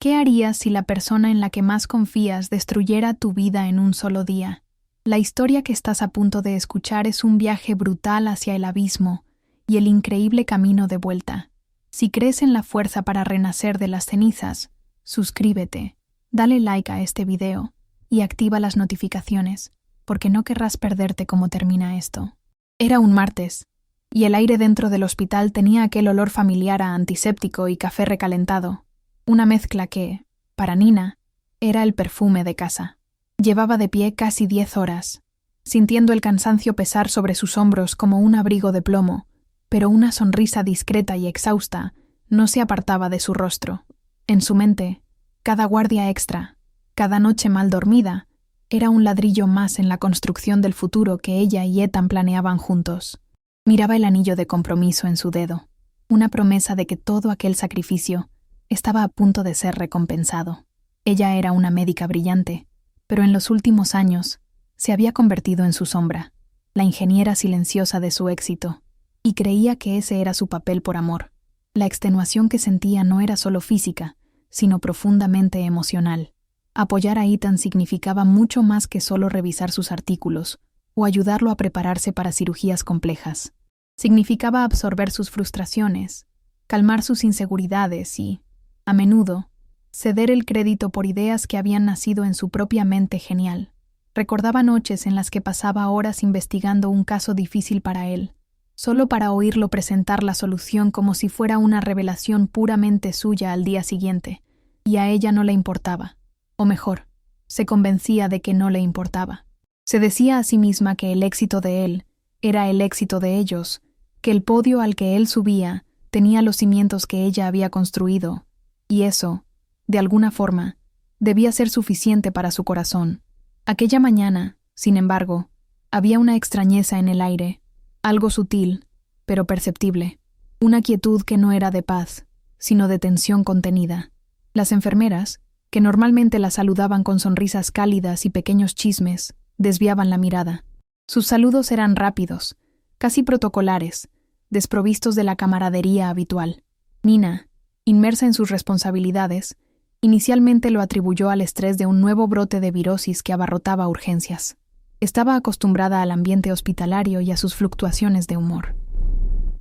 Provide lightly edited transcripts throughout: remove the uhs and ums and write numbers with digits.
¿Qué harías si la persona en la que más confías destruyera tu vida en un solo día? La historia que estás a punto de escuchar es un viaje brutal hacia el abismo y el increíble camino de vuelta. Si crees en la fuerza para renacer de las cenizas, suscríbete, dale like a este video y activa las notificaciones, porque no querrás perderte cómo termina esto. Era un martes, y el aire dentro del hospital tenía aquel olor familiar a antiséptico y café recalentado, una mezcla que, para Nina, era el perfume de casa. Llevaba de pie casi 10 horas, sintiendo el cansancio pesar sobre sus hombros como un abrigo de plomo, pero una sonrisa discreta y exhausta no se apartaba de su rostro. En su mente, cada guardia extra, cada noche mal dormida, era un ladrillo más en la construcción del futuro que ella y Ethan planeaban juntos. Miraba el anillo de compromiso en su dedo, una promesa de que todo aquel sacrificio estaba a punto de ser recompensado. Ella era una médica brillante, pero en los últimos años se había convertido en su sombra, la ingeniera silenciosa de su éxito, y creía que ese era su papel por amor. La extenuación que sentía no era solo física, sino profundamente emocional. Apoyar a Ethan significaba mucho más que solo revisar sus artículos o ayudarlo a prepararse para cirugías complejas. Significaba absorber sus frustraciones, calmar sus inseguridades y, a menudo, ceder el crédito por ideas que habían nacido en su propia mente genial. Recordaba noches en las que pasaba horas investigando un caso difícil para él, solo para oírlo presentar la solución como si fuera una revelación puramente suya al día siguiente, y a ella no le importaba. O mejor, se convencía de que no le importaba. Se decía a sí misma que el éxito de él era el éxito de ellos, que el podio al que él subía tenía los cimientos que ella había construido, y eso, de alguna forma, debía ser suficiente para su corazón. Aquella mañana, sin embargo, había una extrañeza en el aire, algo sutil, pero perceptible, una quietud que no era de paz, sino de tensión contenida. Las enfermeras, que normalmente la saludaban con sonrisas cálidas y pequeños chismes, desviaban la mirada. Sus saludos eran rápidos, casi protocolares, desprovistos de la camaradería habitual. Nina, inmersa en sus responsabilidades, inicialmente lo atribuyó al estrés de un nuevo brote de virosis que abarrotaba urgencias. Estaba acostumbrada al ambiente hospitalario y a sus fluctuaciones de humor.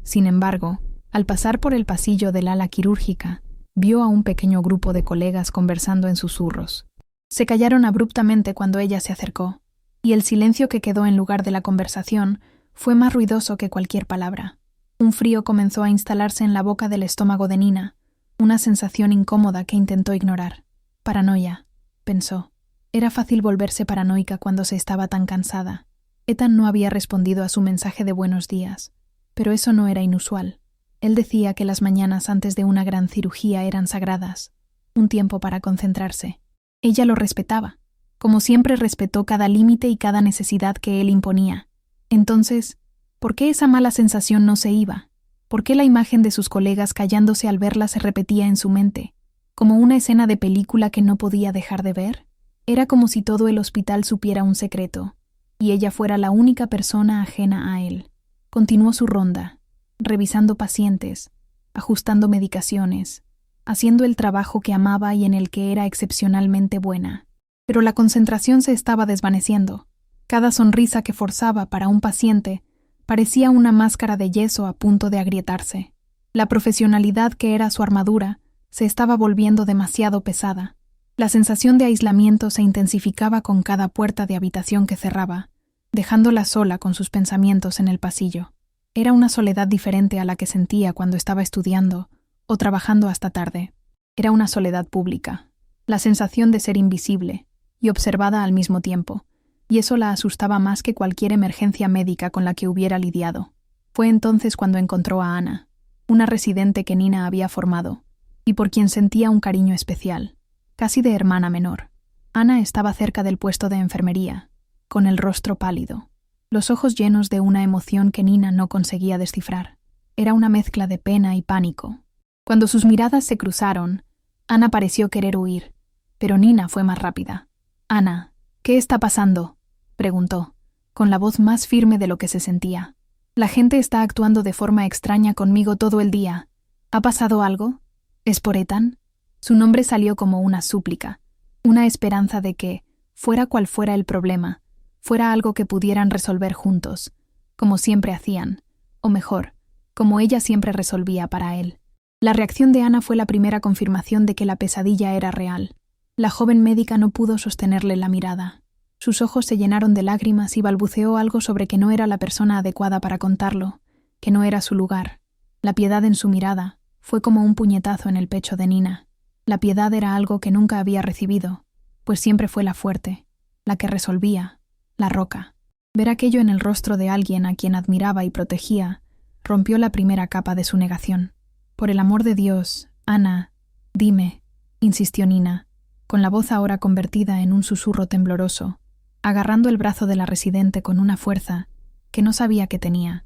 Sin embargo, al pasar por el pasillo del ala quirúrgica, vio a un pequeño grupo de colegas conversando en susurros. Se callaron abruptamente cuando ella se acercó, y el silencio que quedó en lugar de la conversación fue más ruidoso que cualquier palabra. Un frío comenzó a instalarse en la boca del estómago de Nina, una sensación incómoda que intentó ignorar. Paranoia, pensó. Era fácil volverse paranoica cuando se estaba tan cansada. Ethan no había respondido a su mensaje de buenos días, pero eso no era inusual. Él decía que las mañanas antes de una gran cirugía eran sagradas, un tiempo para concentrarse. Ella lo respetaba, como siempre respetó cada límite y cada necesidad que él imponía. Entonces, ¿por qué esa mala sensación no se iba? ¿Por qué la imagen de sus colegas callándose al verla se repetía en su mente, como una escena de película que no podía dejar de ver? Era como si todo el hospital supiera un secreto, y ella fuera la única persona ajena a él. Continuó su ronda, revisando pacientes, ajustando medicaciones, haciendo el trabajo que amaba y en el que era excepcionalmente buena. Pero la concentración se estaba desvaneciendo. Cada sonrisa que forzaba para un paciente parecía una máscara de yeso a punto de agrietarse. La profesionalidad que era su armadura se estaba volviendo demasiado pesada. La sensación de aislamiento se intensificaba con cada puerta de habitación que cerraba, dejándola sola con sus pensamientos en el pasillo. Era una soledad diferente a la que sentía cuando estaba estudiando o trabajando hasta tarde. Era una soledad pública, la sensación de ser invisible y observada al mismo tiempo, y eso la asustaba más que cualquier emergencia médica con la que hubiera lidiado. Fue entonces cuando encontró a Ana, una residente que Nina había formado, y por quien sentía un cariño especial, casi de hermana menor. Ana estaba cerca del puesto de enfermería, con el rostro pálido, los ojos llenos de una emoción que Nina no conseguía descifrar. Era una mezcla de pena y pánico. Cuando sus miradas se cruzaron, Ana pareció querer huir, pero Nina fue más rápida. «Ana, ¿qué está pasando?», preguntó, con la voz más firme de lo que se sentía. «La gente está actuando de forma extraña conmigo todo el día. ¿Ha pasado algo? ¿Es por Ethan?». Su nombre salió como una súplica, una esperanza de que, fuera cual fuera el problema, fuera algo que pudieran resolver juntos, como siempre hacían, o mejor, como ella siempre resolvía para él. La reacción de Ana fue la primera confirmación de que la pesadilla era real. La joven médica no pudo sostenerle la mirada. Sus ojos se llenaron de lágrimas y balbuceó algo sobre que no era la persona adecuada para contarlo, que no era su lugar. La piedad en su mirada fue como un puñetazo en el pecho de Nina. La piedad era algo que nunca había recibido, pues siempre fue la fuerte, la que resolvía, la roca. Ver aquello en el rostro de alguien a quien admiraba y protegía rompió la primera capa de su negación. «Por el amor de Dios, Ana, dime», insistió Nina, con la voz ahora convertida en un susurro tembloroso, agarrando el brazo de la residente con una fuerza que no sabía que tenía.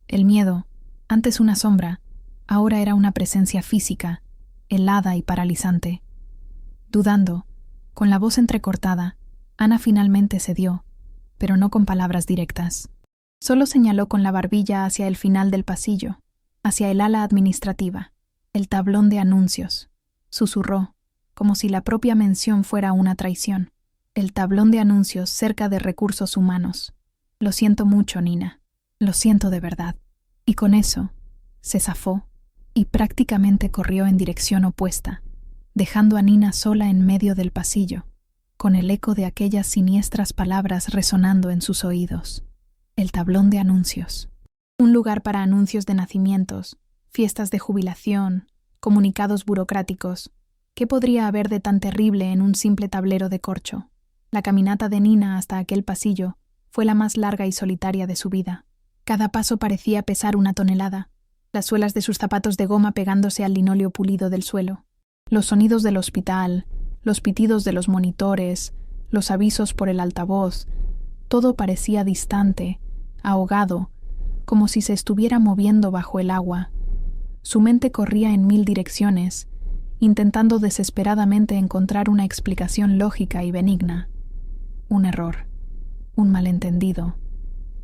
El miedo, antes una sombra, ahora era una presencia física, helada y paralizante. Dudando, con la voz entrecortada, Ana finalmente cedió, pero no con palabras directas. Solo señaló con la barbilla hacia el final del pasillo, hacia el ala administrativa, el tablón de anuncios. Susurró, como si la propia mención fuera una traición. El tablón de anuncios cerca de recursos humanos. Lo siento mucho, Nina. Lo siento de verdad. Y con eso, se zafó y prácticamente corrió en dirección opuesta, dejando a Nina sola en medio del pasillo, con el eco de aquellas siniestras palabras resonando en sus oídos. El tablón de anuncios. Un lugar para anuncios de nacimientos, fiestas de jubilación, comunicados burocráticos. ¿Qué podría haber de tan terrible en un simple tablero de corcho? La caminata de Nina hasta aquel pasillo fue la más larga y solitaria de su vida. Cada paso parecía pesar una tonelada, las suelas de sus zapatos de goma pegándose al linóleo pulido del suelo. Los sonidos del hospital, los pitidos de los monitores, los avisos por el altavoz, todo parecía distante, ahogado, como si se estuviera moviendo bajo el agua. Su mente corría en 1000 direcciones, intentando desesperadamente encontrar una explicación lógica y benigna. Un error, un malentendido,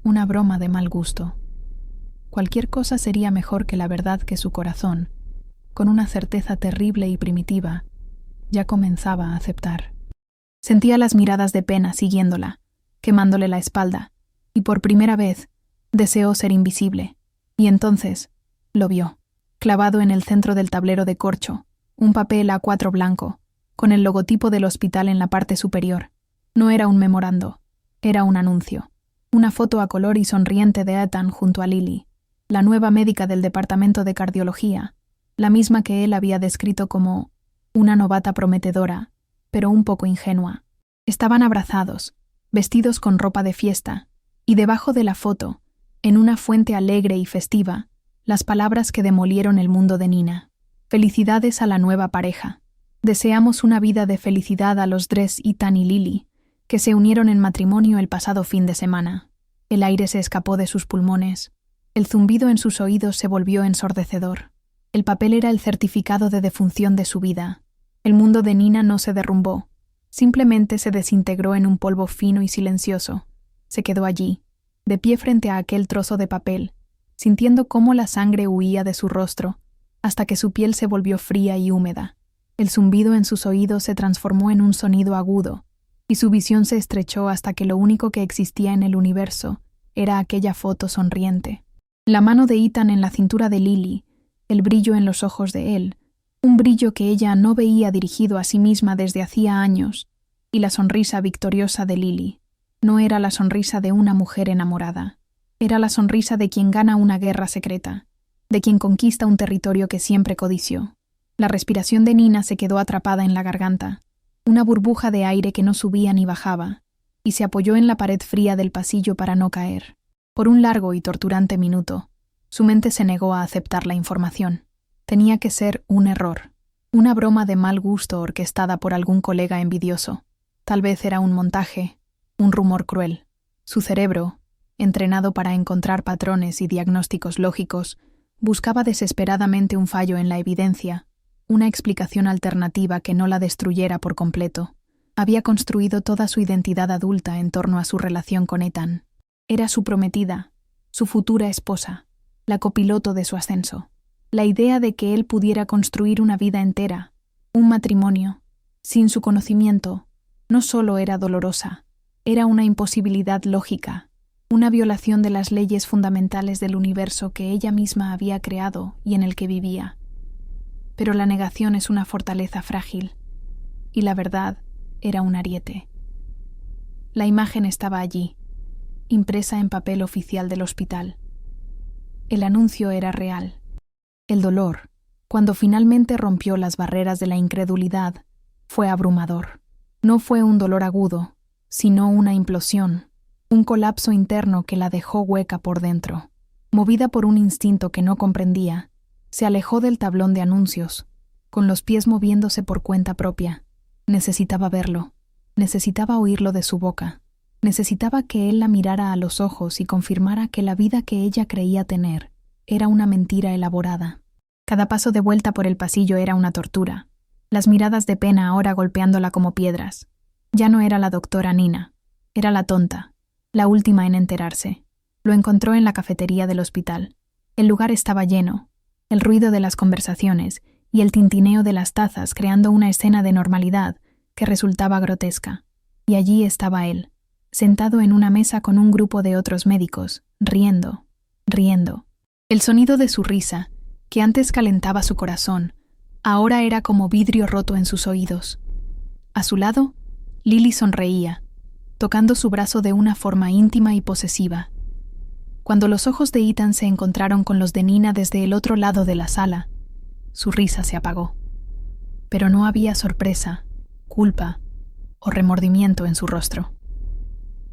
una broma de mal gusto. Cualquier cosa sería mejor que la verdad que su corazón, con una certeza terrible y primitiva, ya comenzaba a aceptar. Sentía las miradas de pena siguiéndola, quemándole la espalda, y por primera vez deseó ser invisible. Y entonces lo vio, clavado en el centro del tablero de corcho, un papel A4 blanco, con el logotipo del hospital en la parte superior. No era un memorando, era un anuncio. Una foto a color y sonriente de Ethan junto a Lily, la nueva médica del departamento de cardiología, la misma que él había descrito como una novata prometedora, pero un poco ingenua. Estaban abrazados, vestidos con ropa de fiesta, y debajo de la foto, en una fuente alegre y festiva, las palabras que demolieron el mundo de Nina. Felicidades a la nueva pareja. Deseamos una vida de felicidad a los Dres, Ethan y Lily, que se unieron en matrimonio el pasado fin de semana. El aire se escapó de sus pulmones. El zumbido en sus oídos se volvió ensordecedor. El papel era el certificado de defunción de su vida. El mundo de Nina no se derrumbó. Simplemente se desintegró en un polvo fino y silencioso. Se quedó allí, de pie frente a aquel trozo de papel, sintiendo cómo la sangre huía de su rostro, hasta que su piel se volvió fría y húmeda. El zumbido en sus oídos se transformó en un sonido agudo, y su visión se estrechó hasta que lo único que existía en el universo era aquella foto sonriente. La mano de Ethan en la cintura de Lily, el brillo en los ojos de él, un brillo que ella no veía dirigido a sí misma desde hacía años, y la sonrisa victoriosa de Lily. No era la sonrisa de una mujer enamorada, era la sonrisa de quien gana una guerra secreta, de quien conquista un territorio que siempre codició. La respiración de Nina se quedó atrapada en la garganta, una burbuja de aire que no subía ni bajaba, y se apoyó en la pared fría del pasillo para no caer. Por un largo y torturante minuto, su mente se negó a aceptar la información. Tenía que ser un error, una broma de mal gusto orquestada por algún colega envidioso. Tal vez era un montaje, un rumor cruel. Su cerebro, entrenado para encontrar patrones y diagnósticos lógicos, buscaba desesperadamente un fallo en la evidencia, una explicación alternativa que no la destruyera por completo. Había construido toda su identidad adulta en torno a su relación con Ethan. Era su prometida, su futura esposa, la copiloto de su ascenso. La idea de que él pudiera construir una vida entera, Un matrimonio, sin su conocimiento, no solo era dolorosa, era una imposibilidad lógica, una violación de las leyes fundamentales del universo que ella misma había creado y en el que vivía. Pero la negación es una fortaleza frágil, y la verdad era un ariete. La imagen estaba allí, impresa en papel oficial del hospital. El anuncio era real. El dolor, cuando finalmente rompió las barreras de la incredulidad, fue abrumador. No fue un dolor agudo, sino una implosión, un colapso interno que la dejó hueca por dentro. Movida por un instinto que no comprendía, se alejó del tablón de anuncios, con los pies moviéndose por cuenta propia. Necesitaba verlo, necesitaba oírlo de su boca, necesitaba que él la mirara a los ojos y confirmara que la vida que ella creía tener era una mentira elaborada. Cada paso de vuelta por el pasillo era una tortura, las miradas de pena ahora golpeándola como piedras. Ya no era la doctora Nina, era la tonta, la última en enterarse. Lo encontró en la cafetería del hospital. El lugar estaba lleno, el ruido de las conversaciones y el tintineo de las tazas creando una escena de normalidad que resultaba grotesca. Y allí estaba él, sentado en una mesa con un grupo de otros médicos, riendo. El sonido de su risa, que antes calentaba su corazón, ahora era como vidrio roto en sus oídos. A su lado, Lily sonreía, tocando su brazo de una forma íntima y posesiva. Cuando los ojos de Ethan se encontraron con los de Nina desde el otro lado de la sala, su risa se apagó. Pero no había sorpresa, culpa o remordimiento en su rostro.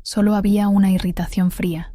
Solo había una irritación fría.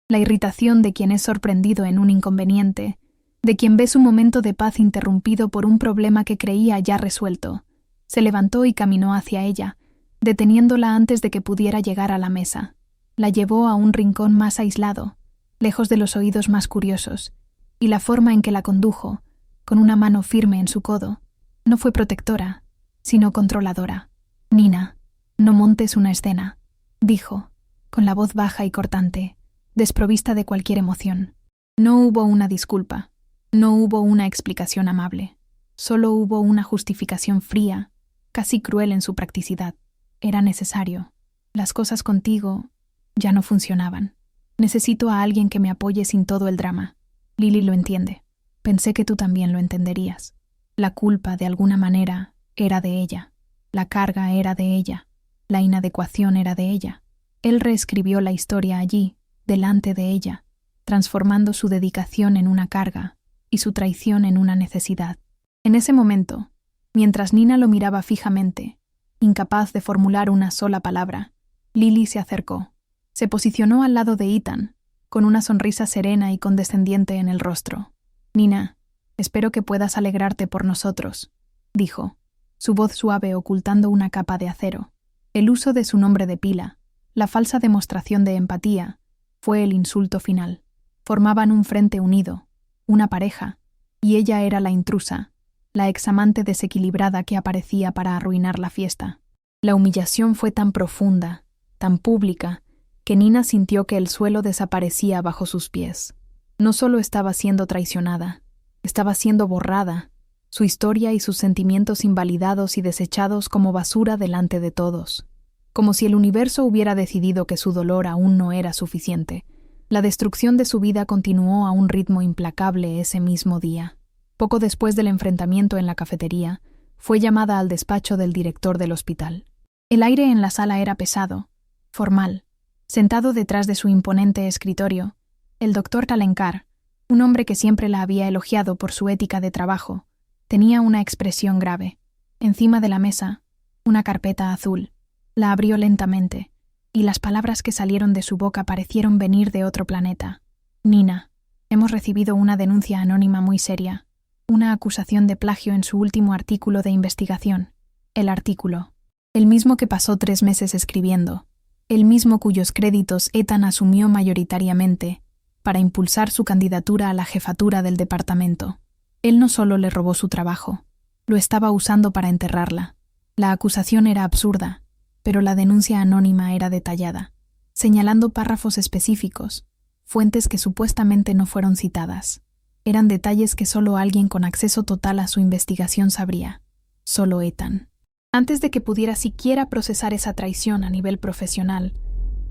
La irritación de quien es sorprendido en un inconveniente, de quien ve su momento de paz interrumpido por un problema que creía ya resuelto. Se levantó y caminó hacia ella, deteniéndola antes de que pudiera llegar a la mesa. La llevó a un rincón más aislado, lejos de los oídos más curiosos, y la forma en que la condujo, con una mano firme en su codo, no fue protectora, sino controladora. «Nina, no montes una escena», dijo, con la voz baja y cortante, desprovista de cualquier emoción. No hubo una disculpa, no hubo una explicación amable, solo hubo una justificación fría, casi cruel en su practicidad. Era necesario. Las cosas contigo ya no funcionaban. Necesito a alguien que me apoye sin todo el drama. Lily lo entiende. Pensé que tú también lo entenderías. La culpa, de alguna manera, era de ella. La carga era de ella. La inadecuación era de ella. Él reescribió la historia allí, delante de ella, transformando su dedicación en una carga y su traición en una necesidad. En ese momento, mientras Nina lo miraba fijamente, incapaz de formular una sola palabra, Lily se acercó. Se posicionó al lado de Ethan, con una sonrisa serena y condescendiente en el rostro. «Nina, espero que puedas alegrarte por nosotros», dijo, su voz suave ocultando una capa de acero. El uso de su nombre de pila, la falsa demostración de empatía, fue el insulto final. Formaban un frente unido, una pareja, y ella era la intrusa, la examante desequilibrada que aparecía para arruinar la fiesta. La humillación fue tan profunda, tan pública, que Nina sintió que el suelo desaparecía bajo sus pies. No solo estaba siendo traicionada, estaba siendo borrada, su historia y sus sentimientos invalidados y desechados como basura delante de todos. Como si el universo hubiera decidido que su dolor aún no era suficiente. La destrucción de su vida continuó a un ritmo implacable ese mismo día. Poco después del enfrentamiento en la cafetería, fue llamada al despacho del director del hospital. El aire en la sala era pesado, formal. Sentado detrás de su imponente escritorio, el doctor Talenkar, un hombre que siempre la había elogiado por su ética de trabajo, tenía una expresión grave. Encima de la mesa, una carpeta azul. La abrió lentamente, y las palabras que salieron de su boca parecieron venir de otro planeta. «Nina, hemos recibido una denuncia anónima muy seria, una acusación de plagio en su último artículo de investigación. El artículo, el mismo que pasó 3 meses escribiendo, el mismo cuyos créditos Ethan asumió mayoritariamente para impulsar su candidatura a la jefatura del departamento. Él no solo le robó su trabajo, lo estaba usando para enterrarla. La acusación era absurda, pero la denuncia anónima era detallada, señalando párrafos específicos, fuentes que supuestamente no fueron citadas. Eran detalles que solo alguien con acceso total a su investigación sabría. Solo Ethan. Antes de que pudiera siquiera procesar esa traición a nivel profesional,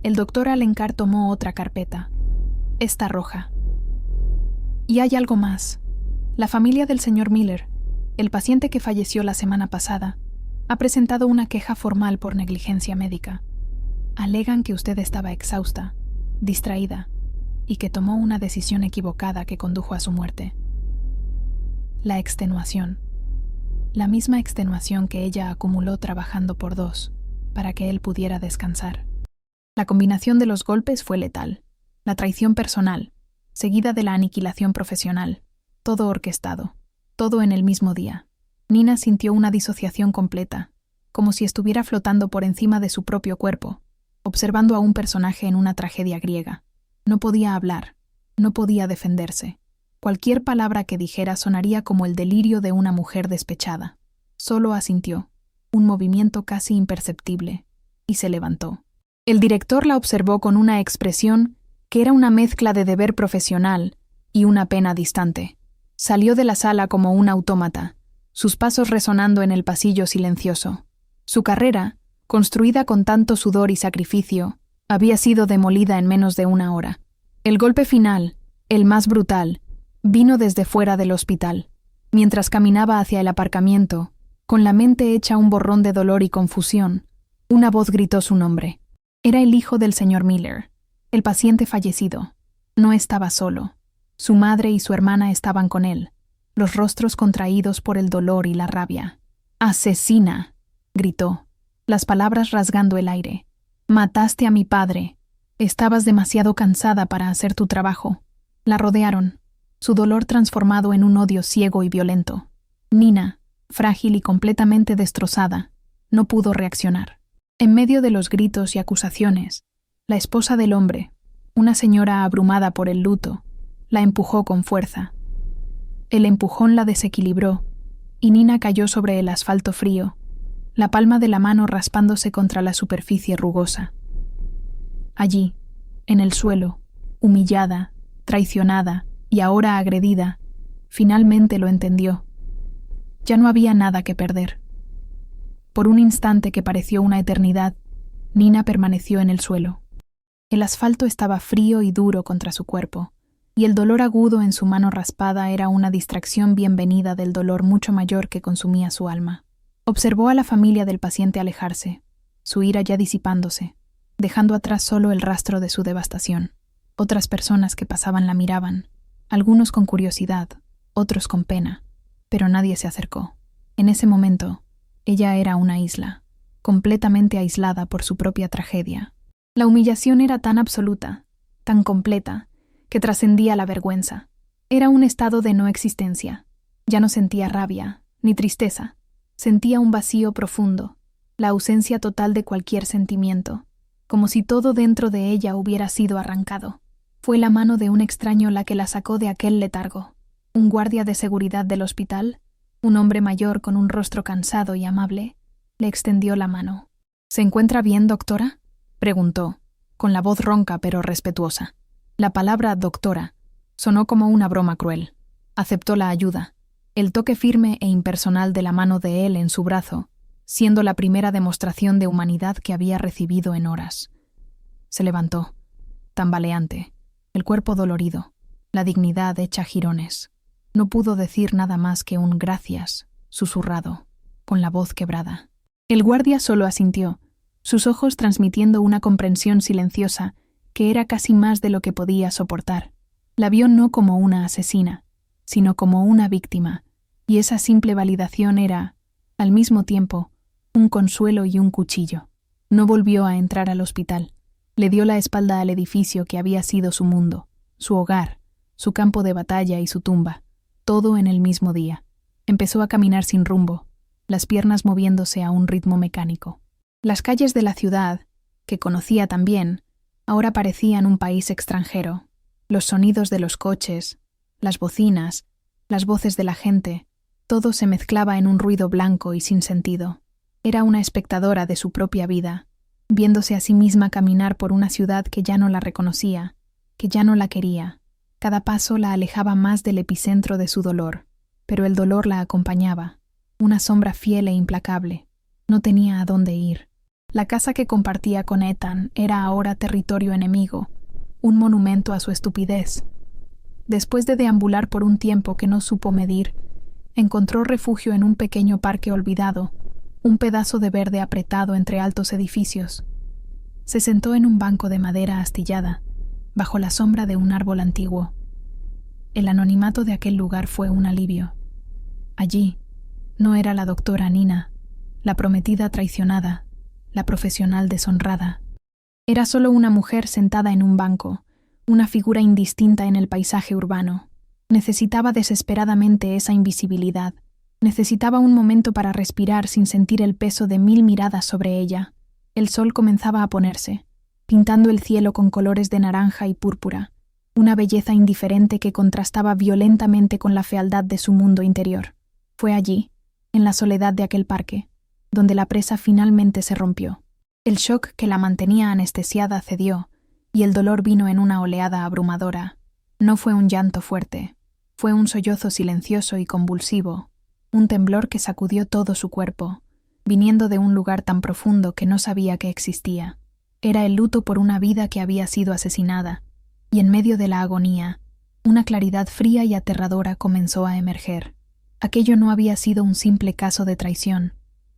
el doctor Alencar tomó otra carpeta, esta roja. Y hay algo más. La familia del señor Miller, el paciente que falleció la semana pasada, ha presentado una queja formal por negligencia médica. Alegan que usted estaba exhausta, distraída, y que tomó una decisión equivocada que condujo a su muerte. La extenuación. La misma extenuación que ella acumuló trabajando por dos, para que él pudiera descansar. La combinación de los golpes fue letal. La traición personal, seguida de la aniquilación profesional. Todo orquestado. Todo en el mismo día. Nina sintió una disociación completa, como si estuviera flotando por encima de su propio cuerpo, observando a un personaje en una tragedia griega. No podía hablar, no podía defenderse. Cualquier palabra que dijera sonaría como el delirio de una mujer despechada. Solo asintió, un movimiento casi imperceptible, y se levantó. El director la observó con una expresión que era una mezcla de deber profesional y una pena distante. Salió de la sala como un autómata, sus pasos resonando en el pasillo silencioso. Su carrera, construida con tanto sudor y sacrificio, había sido demolida en menos de una hora. El golpe final, el más brutal, vino desde fuera del hospital. Mientras caminaba hacia el aparcamiento, con la mente hecha un borrón de dolor y confusión, una voz gritó su nombre. Era el hijo del señor Miller, el paciente fallecido. No estaba solo. Su madre y su hermana estaban con él, los rostros contraídos por el dolor y la rabia. «¡Asesina!», gritó, las palabras rasgando el aire. «Mataste a mi padre. Estabas demasiado cansada para hacer tu trabajo». La rodearon, su dolor transformado en un odio ciego y violento. Nina, frágil y completamente destrozada, no pudo reaccionar. En medio de los gritos y acusaciones, la esposa del hombre, una señora abrumada por el luto, la empujó con fuerza. El empujón la desequilibró, y Nina cayó sobre el asfalto frío, la palma de la mano raspándose contra la superficie rugosa. Allí, en el suelo, humillada, traicionada y ahora agredida, finalmente lo entendió. Ya no había nada que perder. Por un instante que pareció una eternidad, Nina permaneció en el suelo. El asfalto estaba frío y duro contra su cuerpo, y el dolor agudo en su mano raspada era una distracción bienvenida del dolor mucho mayor que consumía su alma. Observó a la familia del paciente alejarse, su ira ya disipándose, dejando atrás solo el rastro de su devastación. Otras personas que pasaban la miraban, algunos con curiosidad, otros con pena, pero nadie se acercó. En ese momento, ella era una isla, completamente aislada por su propia tragedia. La humillación era tan absoluta, tan completa, que trascendía la vergüenza. Era un estado de no existencia. Ya no sentía rabia, ni tristeza. Sentía un vacío profundo, la ausencia total de cualquier sentimiento, como si todo dentro de ella hubiera sido arrancado. Fue la mano de un extraño la que la sacó de aquel letargo. Un guardia de seguridad del hospital, un hombre mayor con un rostro cansado y amable, le extendió la mano. «¿Se encuentra bien, doctora?», preguntó, con la voz ronca pero respetuosa. La palabra «doctora» sonó como una broma cruel. Aceptó la ayuda. El toque firme e impersonal de la mano de él en su brazo, siendo la primera demostración de humanidad que había recibido en horas. Se levantó, tambaleante, el cuerpo dolorido, la dignidad hecha jirones. No pudo decir nada más que un «gracias», susurrado, con la voz quebrada. El guardia solo asintió, sus ojos transmitiendo una comprensión silenciosa que era casi más de lo que podía soportar. La vio no como una asesina, sino como una víctima, y esa simple validación era, al mismo tiempo, un consuelo y un cuchillo. No volvió a entrar al hospital. Le dio la espalda al edificio que había sido su mundo, su hogar, su campo de batalla y su tumba, todo en el mismo día. Empezó a caminar sin rumbo, las piernas moviéndose a un ritmo mecánico. Las calles de la ciudad, que conocía tan bien, ahora parecían un país extranjero. Los sonidos de los coches, las bocinas, las voces de la gente, todo se mezclaba en un ruido blanco y sin sentido. Era una espectadora de su propia vida, viéndose a sí misma caminar por una ciudad que ya no la reconocía, que ya no la quería. Cada paso la alejaba más del epicentro de su dolor, pero el dolor la acompañaba, una sombra fiel e implacable. No tenía a dónde ir. La casa que compartía con Ethan era ahora territorio enemigo, un monumento a su estupidez. Después de deambular por un tiempo que no supo medir, encontró refugio en un pequeño parque olvidado, un pedazo de verde apretado entre altos edificios. Se sentó en un banco de madera astillada, bajo la sombra de un árbol antiguo. El anonimato de aquel lugar fue un alivio. Allí no era la doctora Nina, la prometida traicionada, la profesional deshonrada. Era solo una mujer sentada en un banco, una figura indistinta en el paisaje urbano. Necesitaba desesperadamente esa invisibilidad. Necesitaba un momento para respirar sin sentir el peso de 1000 miradas sobre ella. El sol comenzaba a ponerse, pintando el cielo con colores de naranja y púrpura, una belleza indiferente que contrastaba violentamente con la fealdad de su mundo interior. Fue allí, en la soledad de aquel parque, donde la presa finalmente se rompió. El shock que la mantenía anestesiada cedió, y el dolor vino en una oleada abrumadora. No fue un llanto fuerte, fue un sollozo silencioso y convulsivo, un temblor que sacudió todo su cuerpo, viniendo de un lugar tan profundo que no sabía que existía. Era el luto por una vida que había sido asesinada, y en medio de la agonía, una claridad fría y aterradora comenzó a emerger. Aquello no había sido un simple caso de traición,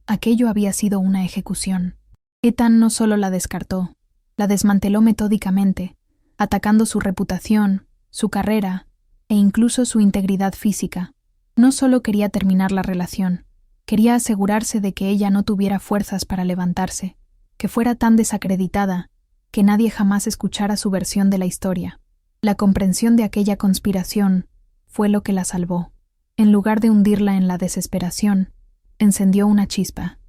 aquello había sido una ejecución. Ethan no solo la descartó, la desmanteló metódicamente, atacando su reputación, su carrera e incluso su integridad física. No solo quería terminar la relación, quería asegurarse de que ella no tuviera fuerzas para levantarse, que fuera tan desacreditada, que nadie jamás escuchara su versión de la historia. La comprensión de aquella conspiración fue lo que la salvó. En lugar de hundirla en la desesperación, encendió una chispa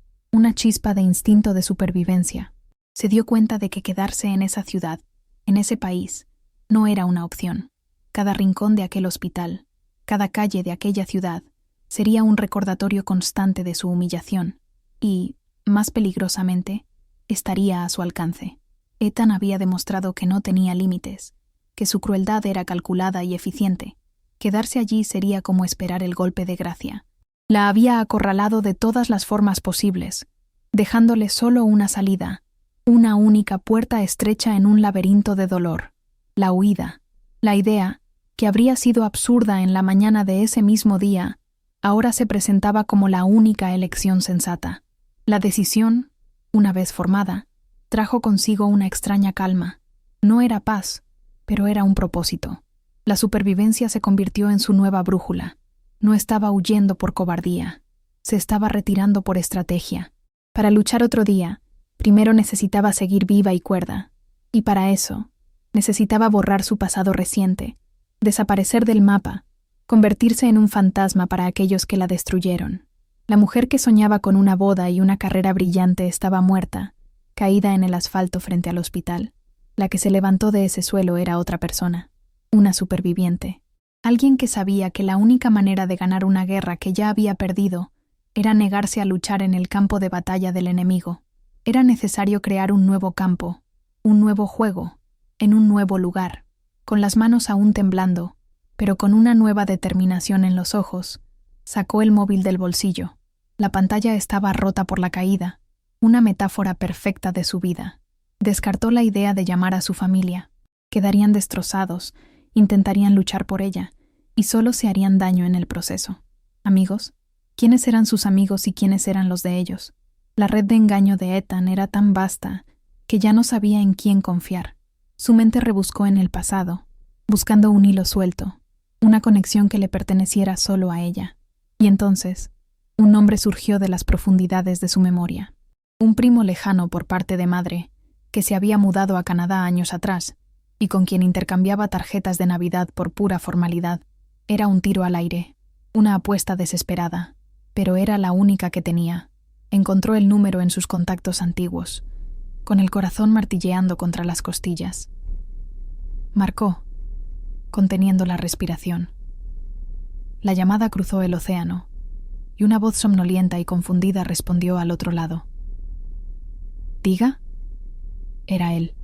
de instinto de supervivencia. Se dio cuenta de que quedarse en esa ciudad, en ese país, no era una opción. Cada rincón de aquel hospital, cada calle de aquella ciudad, sería un recordatorio constante de su humillación y, más peligrosamente, estaría a su alcance. Ethan había demostrado que no tenía límites, que su crueldad era calculada y eficiente. Quedarse allí sería como esperar el golpe de gracia. La había acorralado de todas las formas posibles, dejándole solo una salida, una única puerta estrecha en un laberinto de dolor: la huida. La idea, que habría sido absurda en la mañana de ese mismo día, ahora se presentaba como la única elección sensata. La decisión, una vez formada, trajo consigo una extraña calma. No era paz, pero era un propósito. La supervivencia se convirtió en su nueva brújula. No estaba huyendo por cobardía, se estaba retirando por estrategia. Para luchar otro día, primero necesitaba seguir viva y cuerda, y para eso, necesitaba borrar su pasado reciente, desaparecer del mapa, convertirse en un fantasma para aquellos que la destruyeron. La mujer que soñaba con una boda y una carrera brillante estaba muerta, caída en el asfalto frente al hospital. La que se levantó de ese suelo era otra persona, una superviviente. Alguien que sabía que la única manera de ganar una guerra que ya había perdido era negarse a luchar en el campo de batalla del enemigo. Era necesario crear un nuevo campo, un nuevo juego, en un nuevo lugar. Con las manos aún temblando, pero con una nueva determinación en los ojos, sacó el móvil del bolsillo. La pantalla estaba rota por la caída, una metáfora perfecta de su vida. Descartó la idea de llamar a su familia. Quedarían destrozados, intentarían luchar por ella, y solo se harían daño en el proceso. ¿Amigos? ¿Quiénes eran sus amigos y quiénes eran los de ellos? La red de engaño de Ethan era tan vasta que ya no sabía en quién confiar. Su mente rebuscó en el pasado, buscando un hilo suelto, una conexión que le perteneciera solo a ella. Y entonces, un nombre surgió de las profundidades de su memoria. Un primo lejano por parte de madre, que se había mudado a Canadá años atrás, y con quien intercambiaba tarjetas de Navidad por pura formalidad. Era un tiro al aire, una apuesta desesperada, pero era la única que tenía. Encontró el número en sus contactos antiguos, con el corazón martilleando contra las costillas. Marcó, conteniendo la respiración. La llamada cruzó el océano, y una voz somnolienta y confundida respondió al otro lado. ¿Diga? Era él.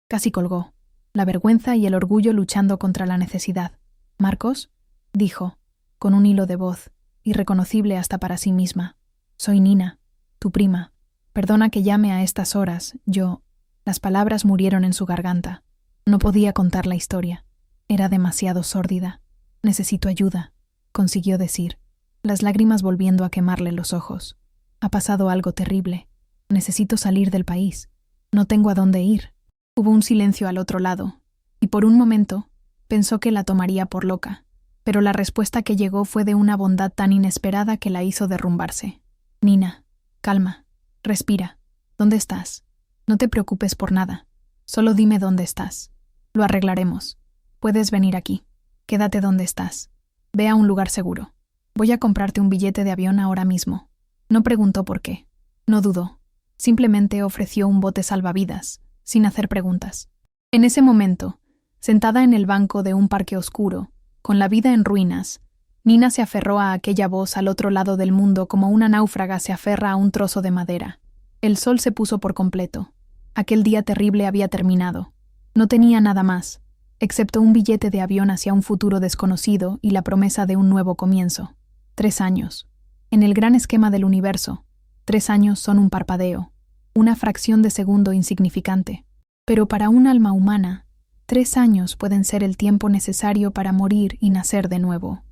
Casi colgó, la vergüenza y el orgullo luchando contra la necesidad. «¿Marcos?», dijo, con un hilo de voz, irreconocible hasta para sí misma. «Soy Nina, tu prima. Perdona que llame a estas horas, yo...». Las palabras murieron en su garganta. No podía contar la historia. Era demasiado sórdida. «Necesito ayuda», consiguió decir, las lágrimas volviendo a quemarle los ojos. «Ha pasado algo terrible. Necesito salir del país. No tengo a dónde ir». Hubo un silencio al otro lado, y por un momento pensó que la tomaría por loca, pero la respuesta que llegó fue de una bondad tan inesperada que la hizo derrumbarse. «Nina, calma, respira. ¿Dónde estás? No te preocupes por nada. Solo dime dónde estás. Lo arreglaremos. Puedes venir aquí. Quédate donde estás. Ve a un lugar seguro. Voy a comprarte un billete de avión ahora mismo». No preguntó por qué. No dudó. Simplemente ofreció un bote salvavidas, sin hacer preguntas. En ese momento, sentada en el banco de un parque oscuro, con la vida en ruinas, Nina se aferró a aquella voz al otro lado del mundo como una náufraga se aferra a un trozo de madera. El sol se puso por completo. Aquel día terrible había terminado. No tenía nada más, excepto un billete de avión hacia un futuro desconocido y la promesa de un nuevo comienzo. 3 años. En el gran esquema del universo, 3 años son un parpadeo, una fracción de segundo insignificante. Pero para un alma humana, 3 años pueden ser el tiempo necesario para morir y nacer de nuevo.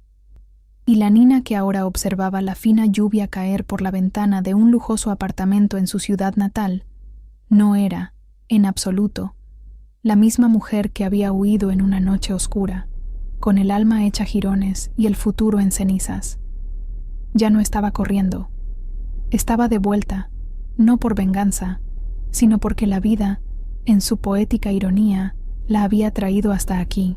Y la Nina que ahora observaba la fina lluvia caer por la ventana de un lujoso apartamento en su ciudad natal, no era, en absoluto, la misma mujer que había huido en una noche oscura, con el alma hecha jirones y el futuro en cenizas. Ya no estaba corriendo. Estaba de vuelta, no por venganza, sino porque la vida, en su poética ironía, la había traído hasta aquí.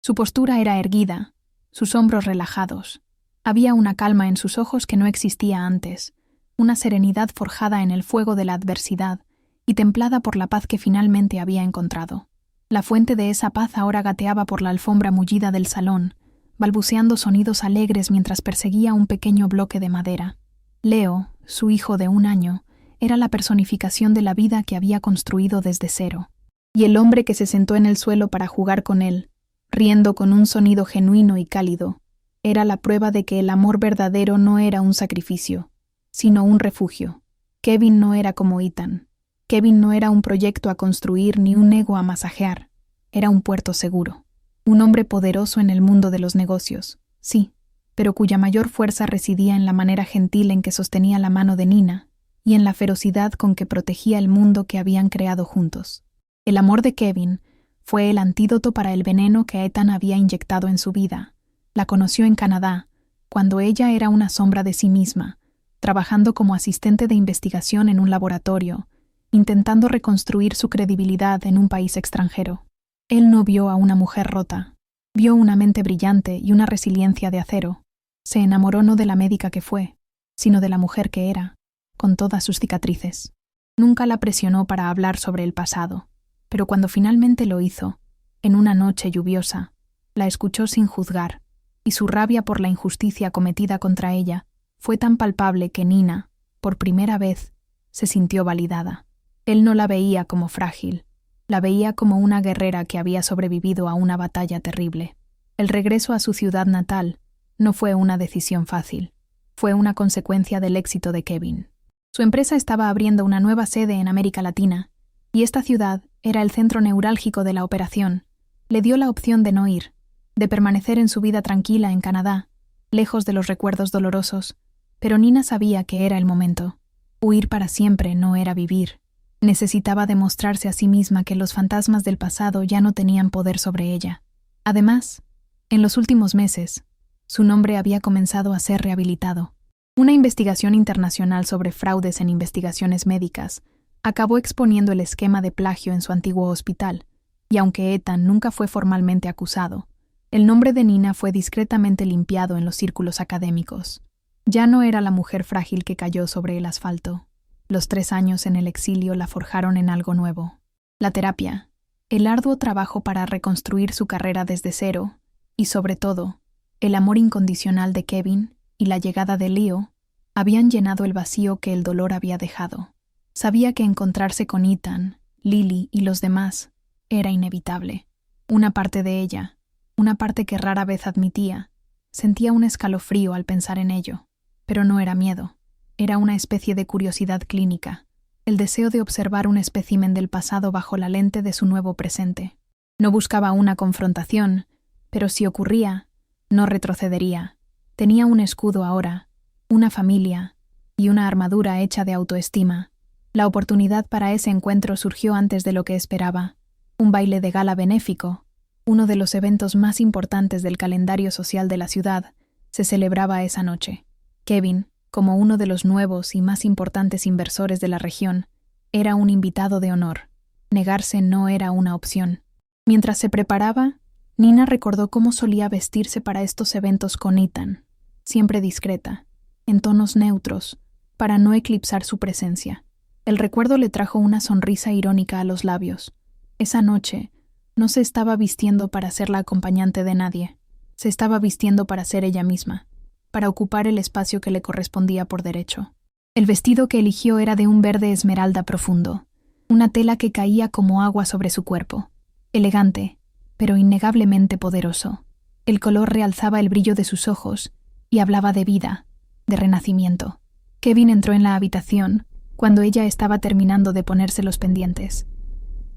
Su postura era erguida, sus hombros relajados. Había una calma en sus ojos que no existía antes, una serenidad forjada en el fuego de la adversidad y templada por la paz que finalmente había encontrado. La fuente de esa paz ahora gateaba por la alfombra mullida del salón, balbuceando sonidos alegres mientras perseguía un pequeño bloque de madera. Leo, su hijo de 1 año, era la personificación de la vida que había construido desde cero. Y el hombre que se sentó en el suelo para jugar con él, riendo con un sonido genuino y cálido, era la prueba de que el amor verdadero no era un sacrificio, sino un refugio. Kevin no era como Ethan. Kevin no era un proyecto a construir ni un ego a masajear. Era un puerto seguro. Un hombre poderoso en el mundo de los negocios, sí, pero cuya mayor fuerza residía en la manera gentil en que sostenía la mano de Nina y en la ferocidad con que protegía el mundo que habían creado juntos. El amor de Kevin fue el antídoto para el veneno que Ethan había inyectado en su vida. La conoció en Canadá, cuando ella era una sombra de sí misma, trabajando como asistente de investigación en un laboratorio, intentando reconstruir su credibilidad en un país extranjero. Él no vio a una mujer rota, vio una mente brillante y una resiliencia de acero. Se enamoró no de la médica que fue, sino de la mujer que era, con todas sus cicatrices. Nunca la presionó para hablar sobre el pasado, pero cuando finalmente lo hizo, en una noche lluviosa, la escuchó sin juzgar, y su rabia por la injusticia cometida contra ella fue tan palpable que Nina, por primera vez, se sintió validada. Él no la veía como frágil, la veía como una guerrera que había sobrevivido a una batalla terrible. El regreso a su ciudad natal no fue una decisión fácil, fue una consecuencia del éxito de Kevin. Su empresa estaba abriendo una nueva sede en América Latina, y esta ciudad era el centro neurálgico de la operación. Le dio la opción de no ir, de permanecer en su vida tranquila en Canadá, lejos de los recuerdos dolorosos, pero Nina sabía que era el momento. Huir para siempre no era vivir. Necesitaba demostrarse a sí misma que los fantasmas del pasado ya no tenían poder sobre ella. Además, en los últimos meses, su nombre había comenzado a ser rehabilitado. Una investigación internacional sobre fraudes en investigaciones médicas acabó exponiendo el esquema de plagio en su antiguo hospital, y aunque Ethan nunca fue formalmente acusado, el nombre de Nina fue discretamente limpiado en los círculos académicos. Ya no era la mujer frágil que cayó sobre el asfalto. Los 3 años en el exilio la forjaron en algo nuevo. La terapia, el arduo trabajo para reconstruir su carrera desde cero, y sobre todo, el amor incondicional de Kevin y la llegada de Leo, habían llenado el vacío que el dolor había dejado. Sabía que encontrarse con Ethan, Lily y los demás era inevitable. Una parte de ella, una parte que rara vez admitía, Sentía un escalofrío al pensar en ello, pero no era miedo. Era una especie de curiosidad clínica, el deseo de observar un espécimen del pasado bajo la lente de su nuevo presente. No buscaba una confrontación, pero si ocurría, no retrocedería. Tenía un escudo ahora, una familia y una armadura hecha de autoestima. La oportunidad para ese encuentro surgió antes de lo que esperaba. Un baile de gala benéfico, uno de los eventos más importantes del calendario social de la ciudad, se celebraba esa noche. Kevin, como uno de los nuevos y más importantes inversores de la región, era un invitado de honor. Negarse no era una opción. Mientras se preparaba, Nina recordó cómo solía vestirse para estos eventos con Ethan, siempre discreta, en tonos neutros, para no eclipsar su presencia. El recuerdo le trajo una sonrisa irónica a los labios. Esa noche, no se estaba vistiendo para ser la acompañante de nadie. Se estaba vistiendo para ser ella misma, para ocupar el espacio que le correspondía por derecho. El vestido que eligió era de un verde esmeralda profundo, una tela que caía como agua sobre su cuerpo. Elegante, pero innegablemente poderoso. El color realzaba el brillo de sus ojos y hablaba de vida, de renacimiento. Kevin entró en la habitación cuando ella estaba terminando de ponerse los pendientes.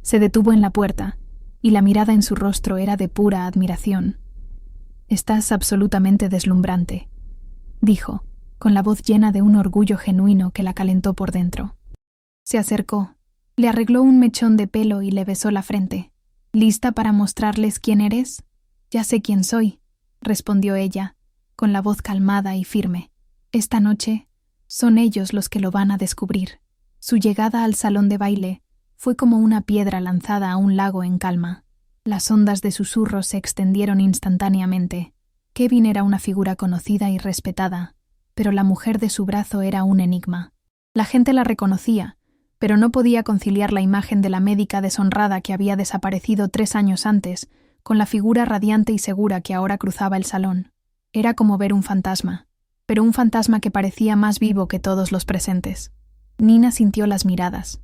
Se detuvo en la puerta, y la mirada en su rostro era de pura admiración. «Estás absolutamente deslumbrante», dijo, con la voz llena de un orgullo genuino que la calentó por dentro. Se acercó, le arregló un mechón de pelo y le besó la frente. «¿Lista para mostrarles quién eres?» «Ya sé quién soy», respondió ella, con la voz calmada y firme. «Esta noche son ellos los que lo van a descubrir». Su llegada al salón de baile fue como una piedra lanzada a un lago en calma. Las ondas de susurros se extendieron instantáneamente. Kevin era una figura conocida y respetada, pero la mujer de su brazo era un enigma. La gente la reconocía, pero no podía conciliar la imagen de la médica deshonrada que había desaparecido 3 años antes con la figura radiante y segura que ahora cruzaba el salón. Era como ver un fantasma, pero un fantasma que parecía más vivo que todos los presentes. Nina sintió las miradas,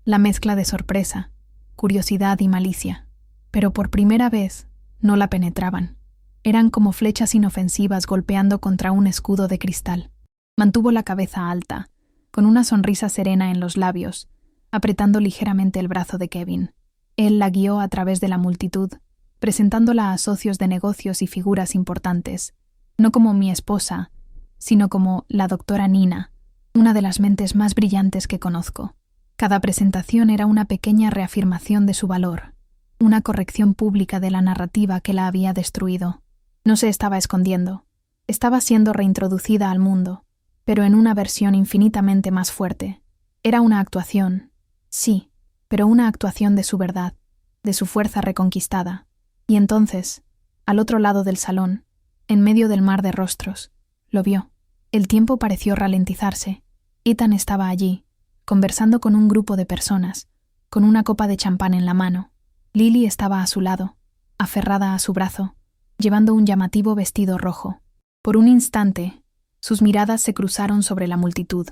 la mezcla de sorpresa, curiosidad y malicia, pero por primera vez no la penetraban. Eran como flechas inofensivas golpeando contra un escudo de cristal. Mantuvo la cabeza alta, con una sonrisa serena en los labios, apretando ligeramente el brazo de Kevin. Él la guió a través de la multitud, presentándola a socios de negocios y figuras importantes, no como mi esposa, sino como la doctora Nina, una de las mentes más brillantes que conozco. Cada presentación era una pequeña reafirmación de su valor, una corrección pública de la narrativa que la había destruido. No se estaba escondiendo, estaba siendo reintroducida al mundo, pero en una versión infinitamente más fuerte. Era una actuación, sí, pero una actuación de su verdad, de su fuerza reconquistada. Y entonces, al otro lado del salón, en medio del mar de rostros, lo vio. El tiempo pareció ralentizarse. Ethan estaba allí, conversando con un grupo de personas, con una copa de champán en la mano. Lily estaba a su lado, aferrada a su brazo, llevando un llamativo vestido rojo. Por un instante, sus miradas se cruzaron sobre la multitud.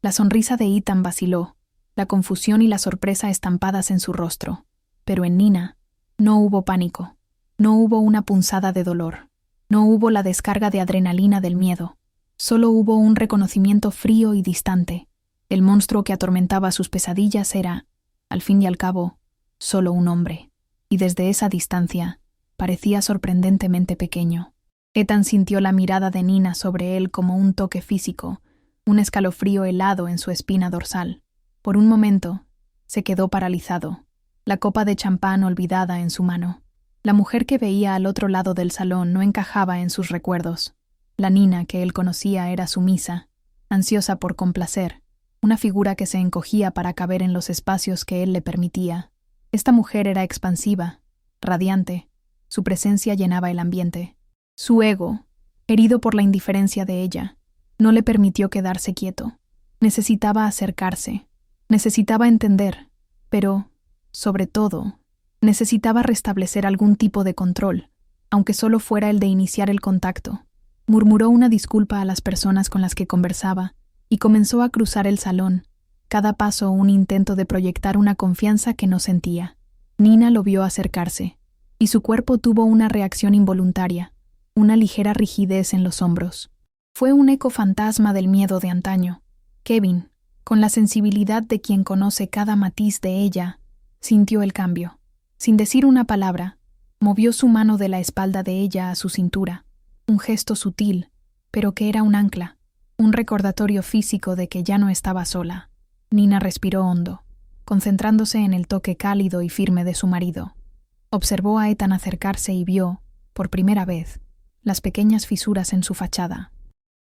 La sonrisa de Ethan vaciló, la confusión y la sorpresa estampadas en su rostro. Pero en Nina no hubo pánico, no hubo una punzada de dolor, no hubo la descarga de adrenalina del miedo. Solo hubo un reconocimiento frío y distante. El monstruo que atormentaba sus pesadillas era, al fin y al cabo, solo un hombre. Y desde esa distancia, parecía sorprendentemente pequeño. Ethan sintió la mirada de Nina sobre él como un toque físico, un escalofrío helado en su espina dorsal. Por un momento, se quedó paralizado, la copa de champán olvidada en su mano. La mujer que veía al otro lado del salón no encajaba en sus recuerdos. La Nina que él conocía era sumisa, ansiosa por complacer, una figura que se encogía para caber en los espacios que él le permitía. Esta mujer era expansiva, radiante, su presencia llenaba el ambiente. Su ego, herido por la indiferencia de ella, no le permitió quedarse quieto. Necesitaba acercarse, necesitaba entender, pero, sobre todo, necesitaba restablecer algún tipo de control, aunque solo fuera el de iniciar el contacto. Murmuró una disculpa a las personas con las que conversaba y comenzó a cruzar el salón, cada paso un intento de proyectar una confianza que no sentía. Nina lo vio acercarse, y su cuerpo tuvo una reacción involuntaria, una ligera rigidez en los hombros. Fue un eco fantasma del miedo de antaño. Kevin, con la sensibilidad de quien conoce cada matiz de ella, sintió el cambio. Sin decir una palabra, movió su mano de la espalda de ella a su cintura, un gesto sutil, pero que era un ancla, un recordatorio físico de que ya no estaba sola. Nina respiró hondo, concentrándose en el toque cálido y firme de su marido. Observó a Ethan acercarse y vio, por primera vez, las pequeñas fisuras en su fachada.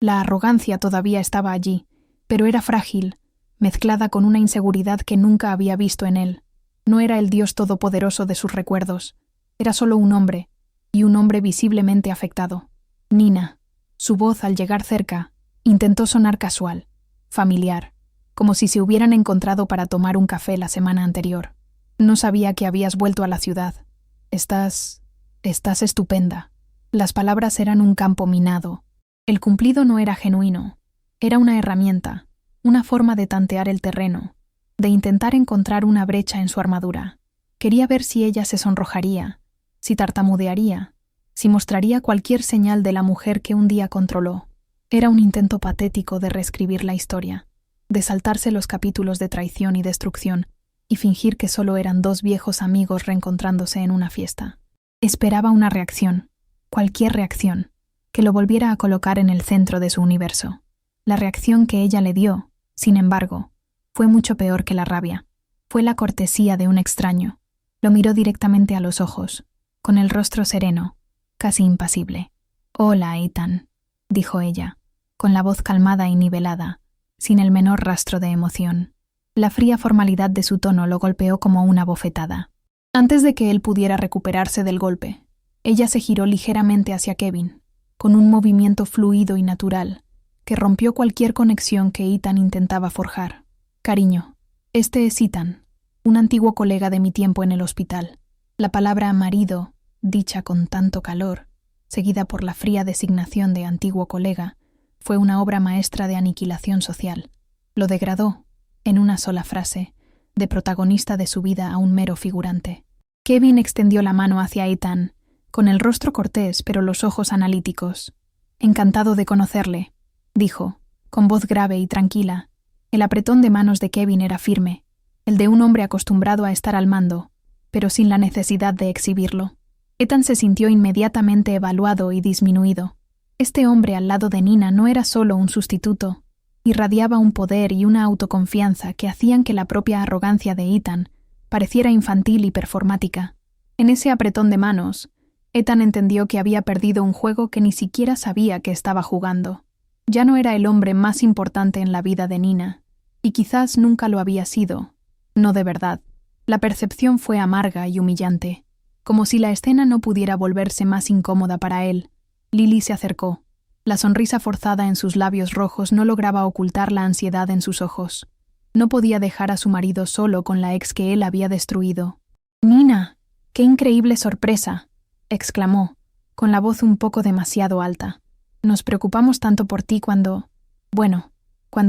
La arrogancia todavía estaba allí, pero era frágil, mezclada con una inseguridad que nunca había visto en él. No era el Dios todopoderoso de sus recuerdos, era solo un hombre, y un hombre visiblemente afectado. Nina, su voz al llegar cerca, intentó sonar casual, familiar, como si se hubieran encontrado para tomar un café la semana anterior. No sabía que habías vuelto a la ciudad. Estás estupenda. Las palabras eran un campo minado. El cumplido no era genuino. Era una herramienta, una forma de tantear el terreno, de intentar encontrar una brecha en su armadura. Quería ver si ella se sonrojaría, si tartamudearía, si mostraría cualquier señal de la mujer que un día controló. Era un intento patético de reescribir la historia, de saltarse los capítulos de traición y destrucción, y fingir que solo eran dos viejos amigos reencontrándose en una fiesta. Esperaba una reacción, cualquier reacción, que lo volviera a colocar en el centro de su universo. La reacción que ella le dio, sin embargo, fue mucho peor que la rabia. Fue la cortesía de un extraño. Lo miró directamente a los ojos, con el rostro sereno, casi impasible. «Hola, Ethan», dijo ella, con la voz calmada y nivelada, sin el menor rastro de emoción. La fría formalidad de su tono lo golpeó como una bofetada. Antes de que él pudiera recuperarse del golpe, ella se giró ligeramente hacia Kevin, con un movimiento fluido y natural, que rompió cualquier conexión que Ethan intentaba forjar. «Cariño, este es Ethan, un antiguo colega de mi tiempo en el hospital». La palabra marido, dicha con tanto calor, seguida por la fría designación de antiguo colega, fue una obra maestra de aniquilación social. Lo degradó, en una sola frase, de protagonista de su vida a un mero figurante. Kevin extendió la mano hacia Ethan, con el rostro cortés pero los ojos analíticos. «Encantado de conocerle», dijo, con voz grave y tranquila. El apretón de manos de Kevin era firme, el de un hombre acostumbrado a estar al mando, pero sin la necesidad de exhibirlo. Ethan se sintió inmediatamente evaluado y disminuido. Este hombre al lado de Nina no era solo un sustituto, irradiaba un poder y una autoconfianza que hacían que la propia arrogancia de Ethan pareciera infantil y performática. En ese apretón de manos, Ethan entendió que había perdido un juego que ni siquiera sabía que estaba jugando. Ya no era el hombre más importante en la vida de Nina, y quizás nunca lo había sido, no de verdad. La percepción fue amarga y humillante, como si la escena no pudiera volverse más incómoda para él. Lily se acercó. La sonrisa forzada en sus labios rojos no lograba ocultar la ansiedad en sus ojos. No podía dejar a su marido solo con la ex que él había destruido. «Nina, qué increíble sorpresa», exclamó, con la voz un poco demasiado alta. «Nos preocupamos tanto por ti cuando